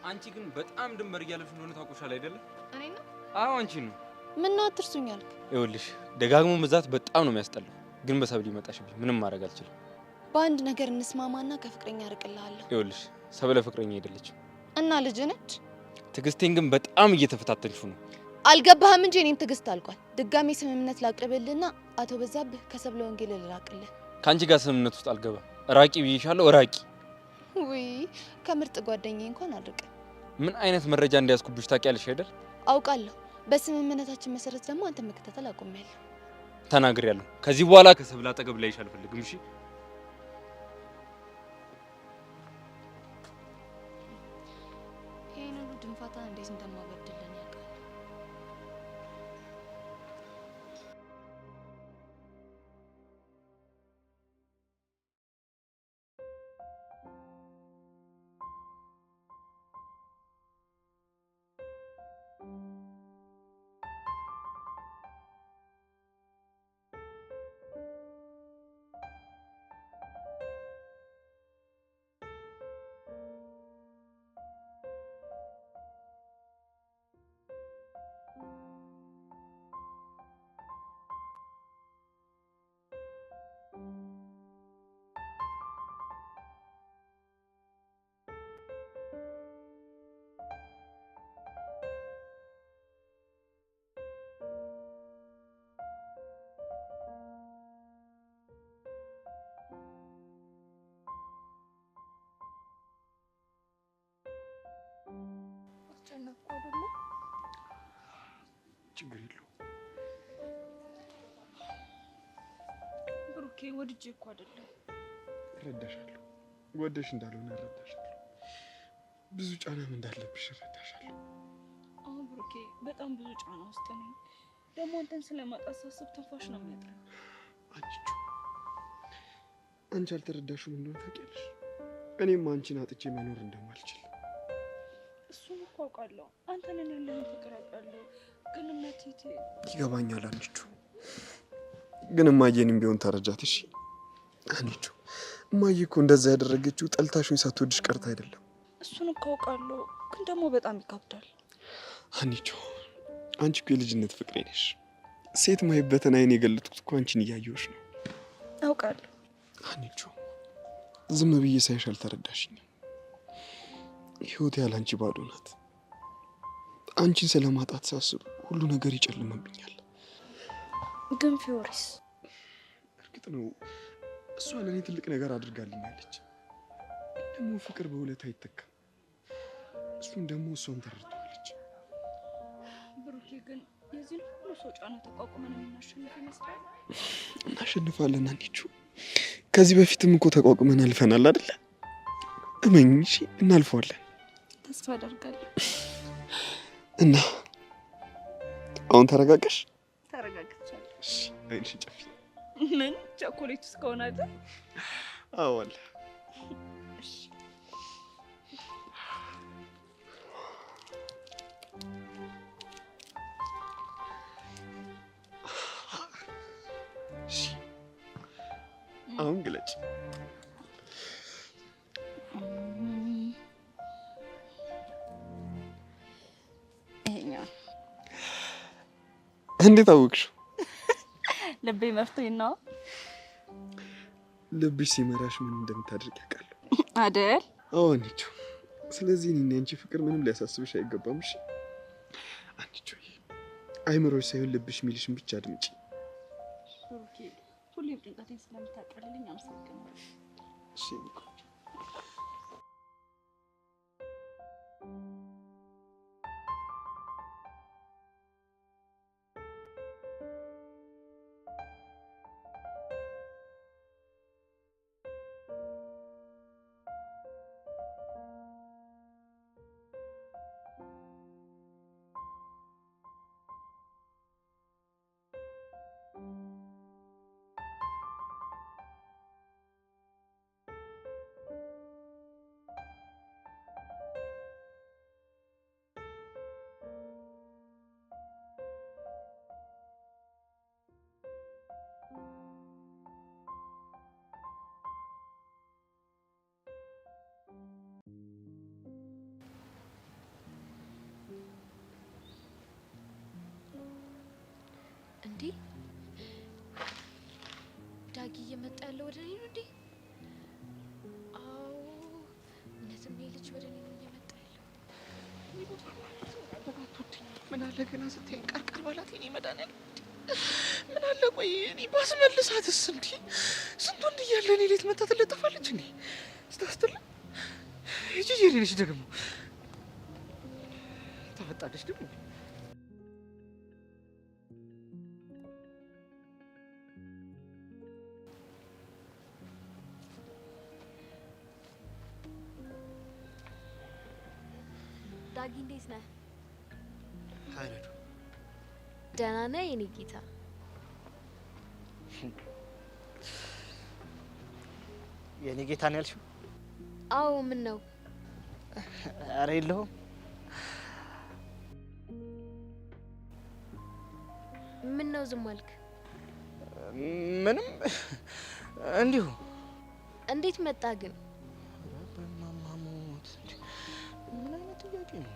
አንቺ ግን በጣም ድንበር እያለፍሽ እንደሆነ ታውቆሻል አይደለ? እኔ ነው? አዎ አንቺ ነው። ምን ነው አትርሱኛል? ይኸውልሽ ደጋግሞ መዛት በጣም ነው የሚያስጠላው። ግን በሰብል ይመጣሽብኝ ምንም ማድረግ አልችልም። በአንድ ነገር እንስማማና ከፍቅረኛ አርቅልሃለሁ። ይኸውልሽ ሰብለ ፍቅረኛ አይደለችም እና ልጅ ነች። ትዕግስቴን ግን በጣም እየተፈታተንሽው ነው። አልገባህም እንጂ እኔም ትዕግስት አልቋል። ድጋሜ ስምምነት ላቅርብልህና አቶ በዛብህ ከሰብለ ወንጌል ልራቅልህ። ከአንቺ ጋር ስምምነት ውስጥ አልገባም። ራቂ ብዬሻለሁ፣ ራቂ። ውይ ከምርጥ ጓደኛዬ እንኳን አልርቅ። ምን አይነት መረጃ እንዲያስኩብሽ ታውቂያለሽ አይደል? አውቃለሁ። በስምምነታችን መሰረት ደግሞ አንተ መከታተል አቁሜያለሁ። ተናግሬያለሁ። ከዚህ በኋላ ከሰብለ አጠገብ ላይሽ አልፈልግም። እሺ? ይሄን ሁሉ ድንፋታ እንዴት እንደማበድልን ያውቃል። አስጨነቅኩ አይደለ? ችግር የለውም ብሩኬ፣ ወድጄ እኮ አይደለም። እረዳሻለሁ። ወደሽ እንዳልሆነ እረዳሻለሁ። ብዙ ጫናም እንዳለብሽ እረዳሻለሁ። አሁን ብሩኬ በጣም ብዙ ጫና ውስጥ ነኝ። ደግሞ አንተን ስለማጣት ሳስብ ትንፋሽ ነው የሚያጥረኝ። አንቺ አልተረዳሽም እንደሆነ ታውቂያለሽ። እኔም አንቺን አጥቼ መኖር እንደማልችል እሱን እኮ አውቃለሁ። አንተን ያለህን ፍቅር አውቃለሁ። ግን እናቴ ይገባኛል አንቺ። ግን እማዬንም ቢሆን ተረጃት እሺ። አንቺ እማዬ እኮ እንደዛ ያደረገችው ጠልታሽኝ ሳትወድሽ ቀርታ አይደለም። እሱን እኮ አውቃለሁ። ግን ደግሞ በጣም ይከብዳል። አንቺ እኮ የልጅነት ፍቅሬ ነሽ። ሴት ማይበትን አይን የገለጥኩት እኮ አንቺን እያየሁሽ ነው። አውቃለሁ። አንቺ ዝም ብዬ ሳይሽ አልተረዳሽኝም። ህይወት ያለ አንቺ ባዶ ናት። አንቺን ስለማጣት ሳስብ ሁሉ ነገር ይጨልምብኛል። ግን ፊዮሪስ፣ እርግጥ ነው እሷ ለእኔ ትልቅ ነገር አድርጋልኛለች። ደግሞ ፍቅር በሁለት አይተካም። እሱን ደግሞ እሷን ተረድተዋለች። ብሩኬ፣ ግን የዚህ ሁሉ ሰው ጫና ተቋቁመን የምናሸንፍ ይመስላል? እናሸንፋለን አንቺ። ከዚህ በፊትም እኮ ተቋቁመን አልፈናል አይደለ? እመኝ እሺ፣ እናልፈዋለን። ተስፋ አደርጋለሁ። እና አሁን ተረጋጋሽ? ተረጋግቻለሁ። እሺ፣ አይንሽን ጨፊ። ምን ቸኮሌት እስከሆነ አይደል? አዎ አለ። አሁን ግለጭ። እንዴት አወቅሽው? ልቤ መፍቶኝ ነው። ልብሽ ሲመራሽ ምን እንደምታደርግ ያውቃለሁ አይደል? አዎ አንቺ። ስለዚህ እኔና አንቺ ፍቅር ምንም ሊያሳስብሽ አይገባም። እሺ አንቺ፣ አይምሮሽ ሳይሆን ልብሽ የሚልሽን ብቻ አድምጪ። ሁሌም ጭንቀቴን ስለምታቀልልኝ አመሰግናለሁ። እሺ እንዴ ዳጊ እየመጣ ያለው ወደ እኔ ነው እንዴ? አዎ እውነትም ልጅ ወደ እኔ ነው እየመጣ ያለው። ምን አለ ገና ስትይ ቀርቀር ባላት የኔ መድኃኒዓለም ምን አለ ቆይ እኔ ባስመልሳትስ እንዴ ስንት ወንድ እያለ እኔ ሌት መታ ትለጠፋለች እንዴ ስታስትል ጂጂ ልጅ ደግሞ ተፈጣለች ደግሞ ዳጊ እንዴት ነህ? አይረዱ ደህና ነህ የኔ ጌታ? የኔ ጌታ ነው ያልሽው? አዎ ምን ነው? ኧረ የለውም። ምን ነው ዝም አልክ? ምንም እንዲሁ። እንዴት መጣ ግን? በማማሞት ምን አይነት ጥያቄ ነው?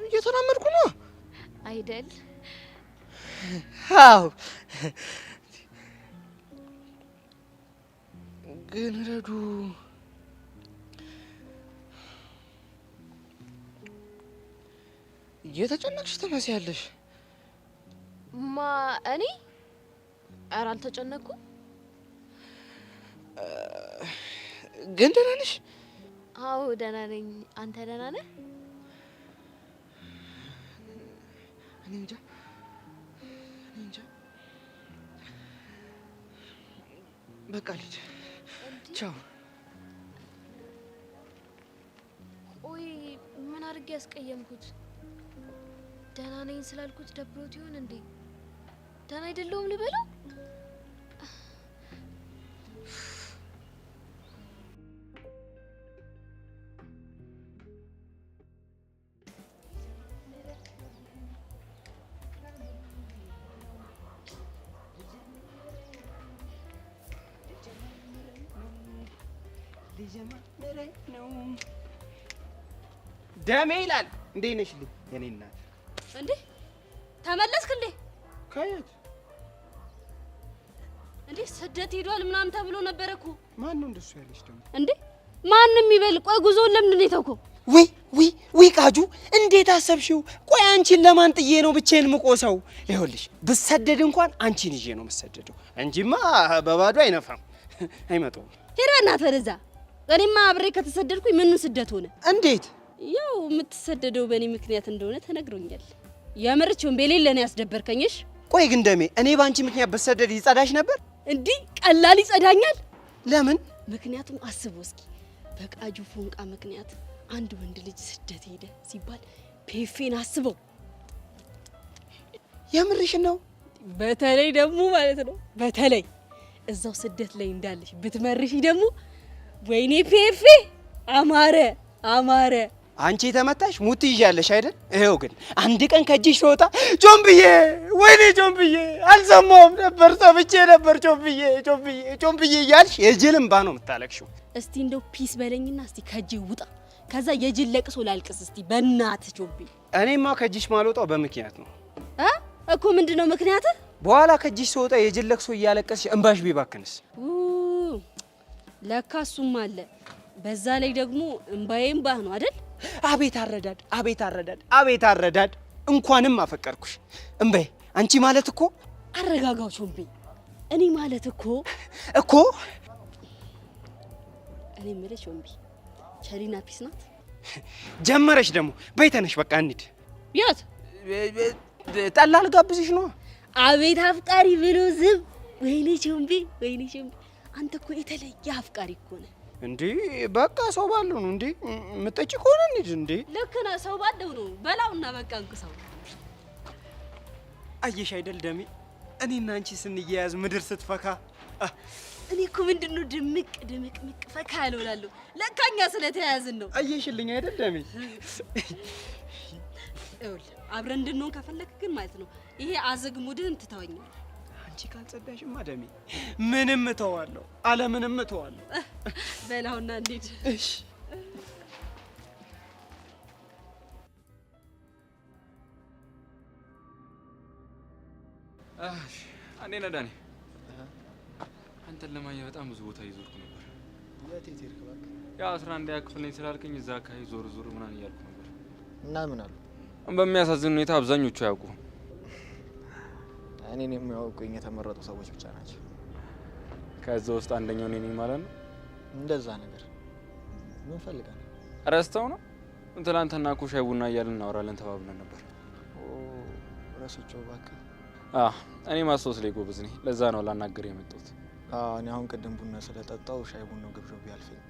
እየተራመድኩ ነው አይደል? አዎ ግን ረዱ እየተጨነቅሽ ትመስያለሽ። ማ እኔ? ኧረ አልተጨነቅኩም። ግን ደህና ነሽ? አዎ ደህና ነኝ። አንተ ደህና ነህ? እኔ እንጃ በቃ ልጅ ቻው። ቆይ ምን አድርጌ ያስቀየምኩት? ደህና ነኝ ስላልኩት ደብሮት ይሆን እንዴ? ደህና አይደለሁም ልበለው? ደሜ ይላል። እንዴት ነሽ ልኝ የኔ እናት? እንዴ ተመለስክ እንዴ? ከየት እንዴ? ስደት ሄዷል ምናምን ተብሎ ነበረ እኮ። ማን ነው እንደሱ ያለሽ ደግሞ? እንዴ ማንም ይበል። ቆይ ጉዞውን ለምንድን ነው የተውከው? ውይ ቃጁ እንዴት አሰብሽው? ቆይ አንቺን ለማን ጥዬ ነው ብቻዬን ምቆሰው? ይኸውልሽ ብሰደድ እንኳን አንቺን ይዤ ነው የምሰደደው እንጂማ በባዶ አይነፋም አይመጣውም። ሄድ በእናትህ ወደዛ። እኔማ አብሬ ከተሰደድኩኝ ምኑ ስደት ሆነ? እንዴት? ያው የምትሰደደው በእኔ ምክንያት እንደሆነ ተነግሮኛል። የምርችውን በሌለ ነው ያስደበርከኝሽ። ቆይ ግን ደሜ እኔ ባንቺ ምክንያት ብሰደድ ይጸዳሽ ነበር? እንዲህ ቀላል ይጸዳኛል? ለምን? ምክንያቱም አስበው እስኪ በቃጁ ፎንቃ ምክንያት አንድ ወንድ ልጅ ስደት ሄደ ሲባል ፔፌን አስበው። የምርሽ ነው? በተለይ ደግሞ ማለት ነው በተለይ እዛው ስደት ላይ እንዳለሽ ብትመርሽ ደግሞ ወይኔ ፔፌ አማረ። አንቺ ተመታሽ ሙት ይያለሽ አይደል? ይሄው ግን አንድ ቀን ከእጅሽ ሲወጣ ጮምብዬ፣ ወይኔ ጮምብዬ፣ አልሰማሁም ነበር ሰምቼ ነበር ጮምብዬ እያልሽ የጅል እንባ ነው የምታለቅሽው። እስቲ እንደው ፒስ በለኝና እስቲ ከእጄ ውጣ፣ ከዛ የጅል ለቅሶ ላልቅስ እስቲ በእናትህ ጮምብዬ። እኔማ ከእጅሽ ማልወጣው በምክንያት ነው እኮ። ምንድነው ምክንያትህ? በኋላ ከእጅሽ ሲወጣ የጅል ለቅሶ እያለቀስሽ እንባሽ ቢባክንስ? ለካ እሱም አለ። በዛ ላይ ደግሞ እንባዬ እንባህ ነው አይደል? አቤት አረዳድ! እንኳንም አፈቀርኩሽ እንበይ። አንቺ ማለት እኮ አረጋጋው ቾምቤ። እኔ ማለት እኮ እኔ የምልሽ ቾምቤ ቸሪና ፒስ ናት። ጀመረሽ ደግሞ። በይ ተነሽ በቃ እንሂድ። የት? ጠላ ልጋብዝሽ ነው። አቤት አፍቃሪ ብሎ ዝም። ወይኔ ቾምቤ፣ አንተ እኮ የተለየ አፍቃሪ እኮ ነህ። እንዴ በቃ ሰው ባለው ነው እንዴ የምጠጪ ከሆነ እንሂድ። እንዴ ልክ ነህ፣ ሰው ባለው ነው። በላውና በቃ እንቅሰው። አየሽ አይደል ደሜ፣ እኔና አንቺ ስንያያዝ ምድር ስትፈካ። እኔ እኮ ምንድነው ድምቅ ፈካ ያለውላለሁ። ለካኛ ስለተያያዝን ነው። አየሽልኝ አይደል ደሜ? ይኸውልህ አብረን እንድንሆን ከፈለክ ግን ማለት ነው ይሄ አዘግ ሙድህን ትተወኛል። አንቺ ካልጸዳሽማ ደሜ ምንም እተዋለሁ፣ አለምንም እተዋለሁ። በላውና እንሂድ። እሺ አንዴ ነዳኔ አንተን ለማግኘት በጣም ብዙ ቦታ ይዞርኩ ነበር። የት ሄድክ እባክህ? ያው 11ኛ ክፍል ነኝ ስላልከኝ እዛ አካባቢ ዞር ምናምን እያልኩ ነበር። እና ምን አሉ? በሚያሳዝን ሁኔታ አብዛኞቹ አያውቁም። እኔን የሚያውቁኝ የተመረጡ ሰዎች ብቻ ናቸው። ከዛ ውስጥ አንደኛው እኔ ነኝ ማለት ነው። እንደዛ ነገር ምን ፈልጋለህ? ረስተው ነው? ትናንትና እኮ ሻይ ቡና እያልን እናወራለን ተባብለን ነበር። ረስቼው እባክህ። እኔ ማስታወስ ላይ ጎበዝ ነኝ። ለዛ ነው ላናገር የመጣሁት። እኔ አሁን ቅድም ቡና ስለጠጣው ሻይ ቡናው ግብዣው ቢያልፈኝ።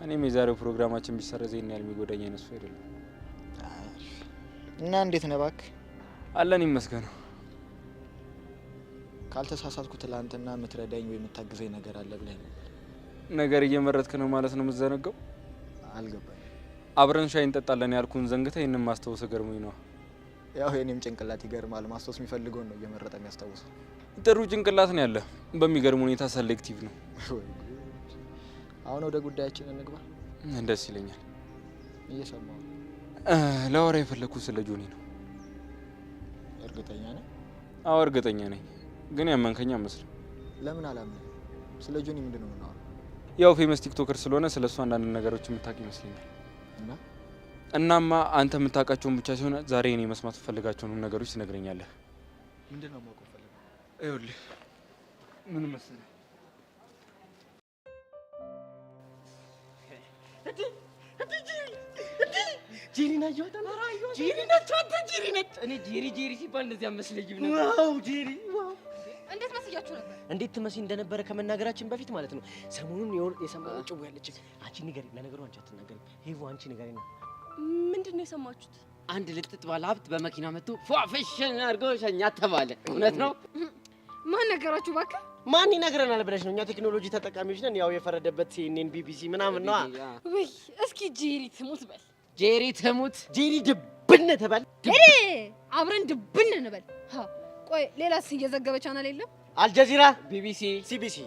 እኔም የዛሬው ፕሮግራማችን ቢሰረዝ ይሄን ያህል የሚጎዳኝ አይነት ሰው አይደለም። እና እንዴት ነህ እባክህ? አለን ይመስገነው። ካልተሳሳትኩ ትላንትና የምትረዳኝ ወይ የምታግዘኝ ነገር አለ ብለህ ነበር። ነገር እየመረጥክ ነው ማለት ነው የምትዘነጋው? አልገባኝም። አብረን ሻይ እንጠጣለን ያልኩን ዘንግተህ ይሄንን ማስታወስ ገርሞኝ ነው። ያው የኔም ጭንቅላት ይገርማል። ማስታወስ የሚፈልገውን ነው እየመረጠ የሚያስታውሰው። ጥሩ ጭንቅላት ነው ያለ። በሚገርም ሁኔታ ሰሌክቲቭ ነው። አሁን ወደ ጉዳያችን እንግባ። ደስ ይለኛል። እየሰማሁ ነው። ላወራ የፈለኩት ስለ ጆኒ ነው። እርግጠኛ ነህ? አዎ እርግጠኛ ነኝ፣ ግን ያመንከኝ አመስልም። ለምን አላምነህ? ስለ ጆኒ ምንድን ነው የምናወራው? ያው ፌመስ ቲክቶከር ስለሆነ ስለሱ አንዳንድ ነገሮች የምታውቅ ይመስለኛል። እናማ አንተ የምታውቃቸውን ብቻ ሲሆን ዛሬ እኔ መስማት ፈልጋቸውን ነገሮች ትነግረኛለህ። ምንድን ነው ማውቀው ፈልገው? ይኸውልህ ምን መሰለህ፣ ጄሪ ነች። ጄሪ ነች። አንተ ጄሪ ነች። እኔ ጄሪ ሲባል እንደዚህ አመስለኝም ነበር። ዋው ጄሪ ዋው! እንዴት መስያችሁ ነበር? እንዴት ትመስይ እንደነበረ ከመናገራችን በፊት ማለት ነው። ሰሞኑን የሰማነው ጭው ያለች አንቺ ንገሪ። ለነገሩ አንቺ አትናገሪ። ሄቡ አንቺ ንገሪና። ምንድን ነው የሰማችሁት? አንድ ልጥጥ ባለ ሀብት በመኪና መጥቶ ፏፈሽን አድርጎ ሸኛት ተባለ። እውነት ነው? ማን ነገራችሁ እባክህ? ማን ይነግረናል ብለሽ ነው? እኛ ቴክኖሎጂ ተጠቃሚዎች ነን። ያው የፈረደበት ሲኤንኤን ቢቢሲ ምናምን ነው። ወይ እስኪ ጄሪ ትሙት በል። ጄሪ ትሙት፣ ጄሪ ድብን ትበል። አብረን ድብን እንበል። ቆይ ሌላስ እየዘገበ ቻናል የለም? አልጀዚራ፣ ቢቢሲ፣ ሲቢሲ።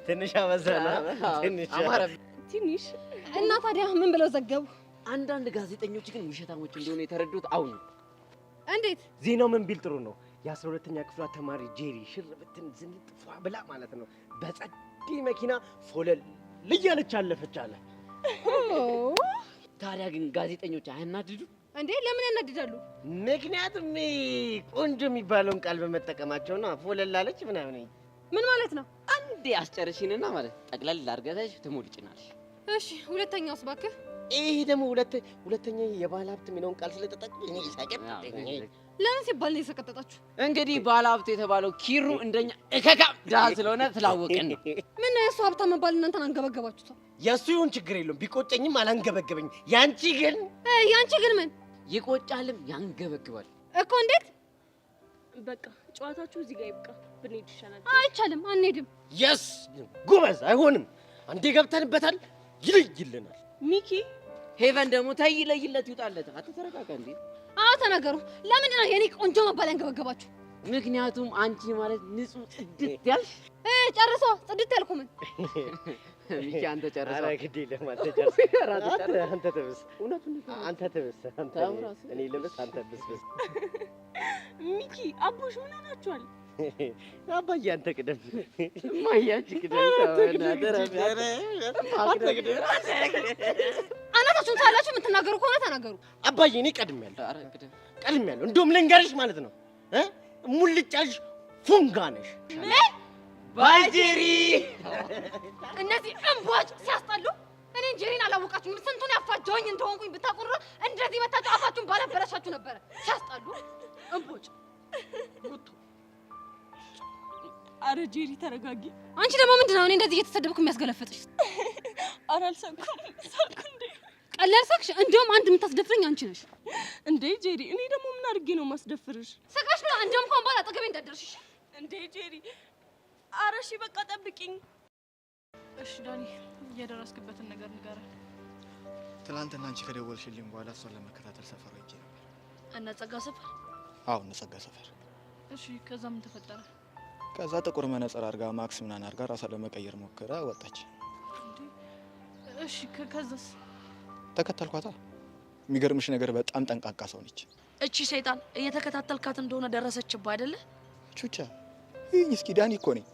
ትንሽ አበዛና ትንሽ እና ታዲያ ምን ብለው ዘገቡ? አንዳንድ ጋዜጠኞች ግን ውሸታሞች እንደሆነ የተረዱት አሁን። እንዴት? ዜናው ምን ቢል ጥሩ ነው? የ12ኛ ክፍሏ ተማሪ ጄሪ ሽርብትን ዝንጥፏ ብላ ማለት ነው በጸዴ መኪና ፎለል እያለች አለፈች አለ። ታዲያ ግን ጋዜጠኞች አያናድዱ እንዴ? ለምን ያናድዳሉ? ምክንያቱም ቆንጆ የሚባለውን ቃል በመጠቀማቸው ነው። ፎለል አለች ምናምን። ምን ማለት ነው? አንዴ አስጨርሽንና ማለት ጠቅለል አድርገሽ ትሞልጭናለሽ። እሺ ሁለተኛውስ እባክህ? ይሄ ደግሞ ሁለተኛ የባለ ሀብት የሚለውን ቃል ስለተጠቀሙ እኔ ይሳቀጥ። ለምን ሲባል ነው የሰቀጠጣችሁ? እንግዲህ ባለ ሀብት የተባለው ኪሩ እንደኛ እከካ ድሃ ስለሆነ ስላወቅን ነው። ምን ነው የእሱ ሀብታም መባል እናንተን አንገበገባችሁ? የእሱ ይሁን ችግር የለውም ቢቆጨኝም አላንገበገበኝም። ያንቺ ግን ምን ይቆጫልም ያንገበግባል እኮ። እንዴት? በቃ ጨዋታችሁ እዚህ ጋር ይብቃ፣ ብንሄድ ይሻላል። አይቻልም፣ አንሄድም። የስ ጉበዝ አይሆንም። አንዴ ገብተንበታል፣ ይለይልናል። ሚኪ ሄቨን ደግሞ ተይ ይለይለት ይውጣለት። አትተረጋጋ እንዴ? አዎ ተናገሩ። ለምንድን ነው የኔ ቆንጆ መባል ያንገበገባችሁ? ምክንያቱም አንቺ ማለት ንጹህ ጽድት ያልሽ። ጨርሶ ጽድት ያልኩ ምን? ሚኪ አንተ ጨርሶ። ኧረ ግድ የለም አንተ ጨርሶ። አንተ ትብስ፣ አንተ ትብስ፣ እኔ ልብስ፣ አንተ ብስብስ። ሚኪ አቦሽ ምን ሆናችኋል? አባዬ አንተ ቅደም፣ እማዬ አንቺ ቅደም። አናታችሁን ሳላችሁ የምትናገሩ ከሆነ ተናገሩ። አባዬ እኔ ቀድሜያለሁ። እንደውም ልንገርሽ ማለት ነው ሙልጭ ያልሽ ፉንጋ ነሽ። ባይ ጄሪ። እነዚህ እንቧጭ ሲያስጠሉ። እኔን ጄሪን አላወቃችሁም። ስንቱን ያፋጀውኝ እንደሆንኩኝ ብታውቁ እንደዚህ መታችሁ አፋችሁን ባላበላሻችሁ ነበረ። ሲያስጠሉ እንቧጭ። አረ ጄሪ ተረጋጊ። አንቺ ደግሞ ምንድን ነው እኔ እንደዚህ እየተሰደብኩ የሚያስገለፍጥሽ? አረ አልሳኩም። ሳኩ እንዴ? ቀላል ሳቅሽ። እንደውም አንድ የምታስደፍረኝ አንቺ ነሽ እንዴ ጄሪ። እኔ ደግሞ ምን አድርጌ ነው ማስደፍርሽ? ስቃሽ ነው። እንደውም እንኳን ባላ አጠገቤ እንዳትደርሽ እንዴ ጄሪ። አረ እሺ በቃ ጠብቂኝ። እሺ ዳኒ፣ እየደረስክበትን ነገር ንገረን። ትናንትና አንቺ ከደወልሽልኝ በኋላ እሷን ለመከታተል ሰፈር ሄጄ ነበር። እነ ጸጋ ሰፈር? አዎ እነ ጸጋ ሰፈር። እሺ ከዛ ምን ተፈጠረ? ከዛ ጥቁር መነጽር አድርጋ ማክስ ምናምን አድርጋ ራሷን ለመቀየር ሞክራ ወጣች። እሺ ከዛስ? ተከተልኳታ። የሚገርምሽ ነገር በጣም ጠንቃቃ ሰው ነች። እቺ ሰይጣን እየተከታተልካት እንደሆነ ደረሰችብህ አይደለ? ቹቻ ይህኝ እስኪ ዳኒ እኮ ነኝ።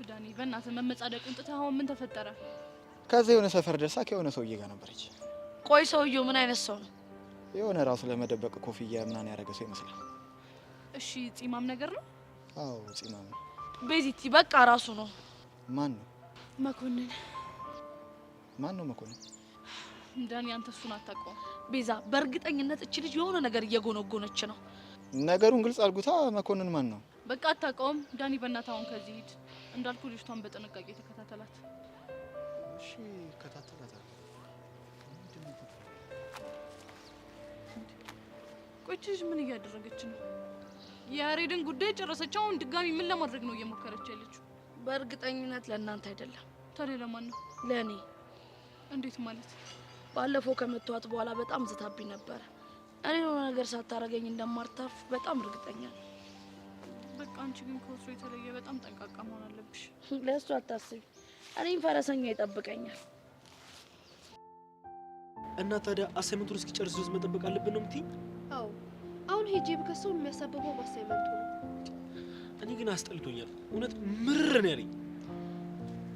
ዳኒ በእናትህ መመጻደቁን ጥተህ አሁን ምን ተፈጠረ? ከዛ የሆነ ሰፈር ደርሳ ከሆነ ሰውዬ ጋር ነበረች። ቆይ ሰውዬው ምን አይነት ሰው ነው? የሆነ ራሱ ለመደበቅ ኮፍያ ምናምን ያደረገ ሰው ይመስላል። እሺ ጺማም ነገር ነው? አዎ ጺማም ነው። ቤዚቲ በቃ ራሱ ነው። ማን ነው? መኮንን። ማን ነው መኮንን? ዳኒ አንተ እሱን አታውቀውም። ቤዛ በእርግጠኝነት እቺ ልጅ የሆነ ነገር እየጎነጎነች ነው። ነገሩን ግልጽ አድርጉታ። መኮንን ማን ነው? በቃ አታውቀውም። ዳኒ በእናትህ አሁን ከዚህ ሂድ። እንዳልኩ ልጅቷን በጥንቃቄ ተከታተላት። እሺ እከታተላታለሁ። ቆይ ልጅ ምን እያደረገች ነው? የያሬድን ጉዳይ ጨረሰች። አሁን ድጋሚ ምን ለማድረግ ነው እየሞከረች ያለችው? በእርግጠኝነት ለእናንተ አይደለም። ታዲያ ለማን ነው? ለእኔ። እንዴት ማለት? ባለፈው ከመተዋት በኋላ በጣም ዝታብኝ ነበረ። እኔ የሆነ ነገር ሳታረገኝ እንደማርታርፍ በጣም እርግጠኛ ነኝ። በቃ አንቺ ግን ከወትሮ የተለየ በጣም ጠንቃቃ መሆን አለብሽ። ለእሱ አታስቢ፣ እኔም ፈረሰኛ ይጠብቀኛል። እና ታዲያ አሳይመንቱን እስኪጨርስ ድረስ መጠበቅ አለብን ነው የምትይኝ? አዎ አሁን ሄጄ ብከሰው የሚያሳብበው በአሳይመንቱ ነው። እኔ ግን አስጠልቶኛል። እውነት ምርር ነው ያለኝ።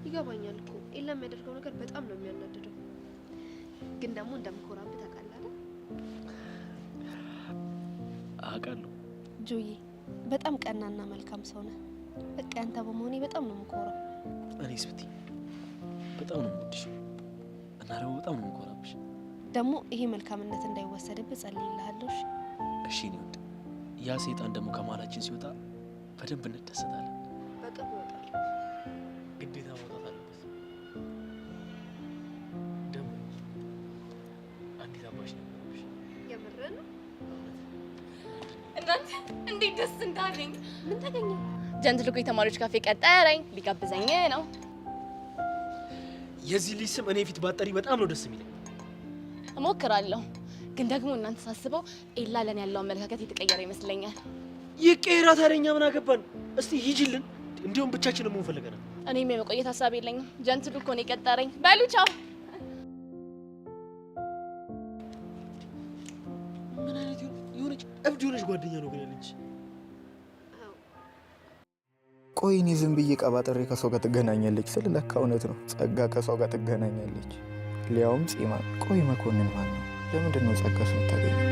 ይገባኛል እኮ ኤላ የሚያደርገው ነገር በጣም ነው የሚያናድደው። ግን ደግሞ እንደምኮራብህ ታውቃለህ አይደል? አውቃለሁ። ጆዬ በጣም ቀናና መልካም ሰው ነህ። በቃ አንተ በመሆኔ በጣም ነው የምኮራው። እኔስ ብትይ በጣም ነው የምወድሽ እና ደግሞ በጣም ነው የምኮራብሽ። ደግሞ ይሄ መልካምነት እንዳይወሰድብህ ጸልይልሃለሁ። እሺ ነው ወድ ያ ሰይጣን ደግሞ ከመሀላችን ሲወጣ በደንብ እንደሰታለን። በቅርቡ ይወጣል። ግዴታ መውጣት አለበት። ደግሞ አንዲት አባሽ ነበረሽ። የምርህ ነው? እናንተ እንዴት ደስ እንዳለኝ! ምን ተገኘ? ጀንትል እኮ የተማሪዎች ካፌ ቀጠረኝ፣ ሊጋብዘኝ ነው። የዚህ ልጅ ስም እኔ ፊት ባጠሪ በጣም ነው ደስ የሚለኝ። እሞክራለሁ፣ ግን ደግሞ እናንተ ሳስበው ኤላ ለኔ ያለው አመለካከት የተቀየረ ይመስለኛል። ይቀየራ። ታዲያ እኛ ምን አገባን? እስቲ ሂጂልን። እንዲሁም ብቻችንን መሆን ፈልገናል። እኔም የመቆየት ሀሳብ የለኝም። ጀንትል እኮ ነው የቀጠረኝ። በሉ ቻው። ምን አይነት የሆነች እብድ የሆነች ጓደኛ ነው ግን ያለች። ቆይ እኔ ዝም ብዬ ቀባጥሬ ከሰው ጋር ትገናኛለች ስል ለካ እውነት ነው። ጸጋ ከሰው ጋር ትገናኛለች፣ ሊያውም ጺማ። ቆይ መኮንን ማን ነው? ለምንድን ነው ጸጋ ስምታገኘው?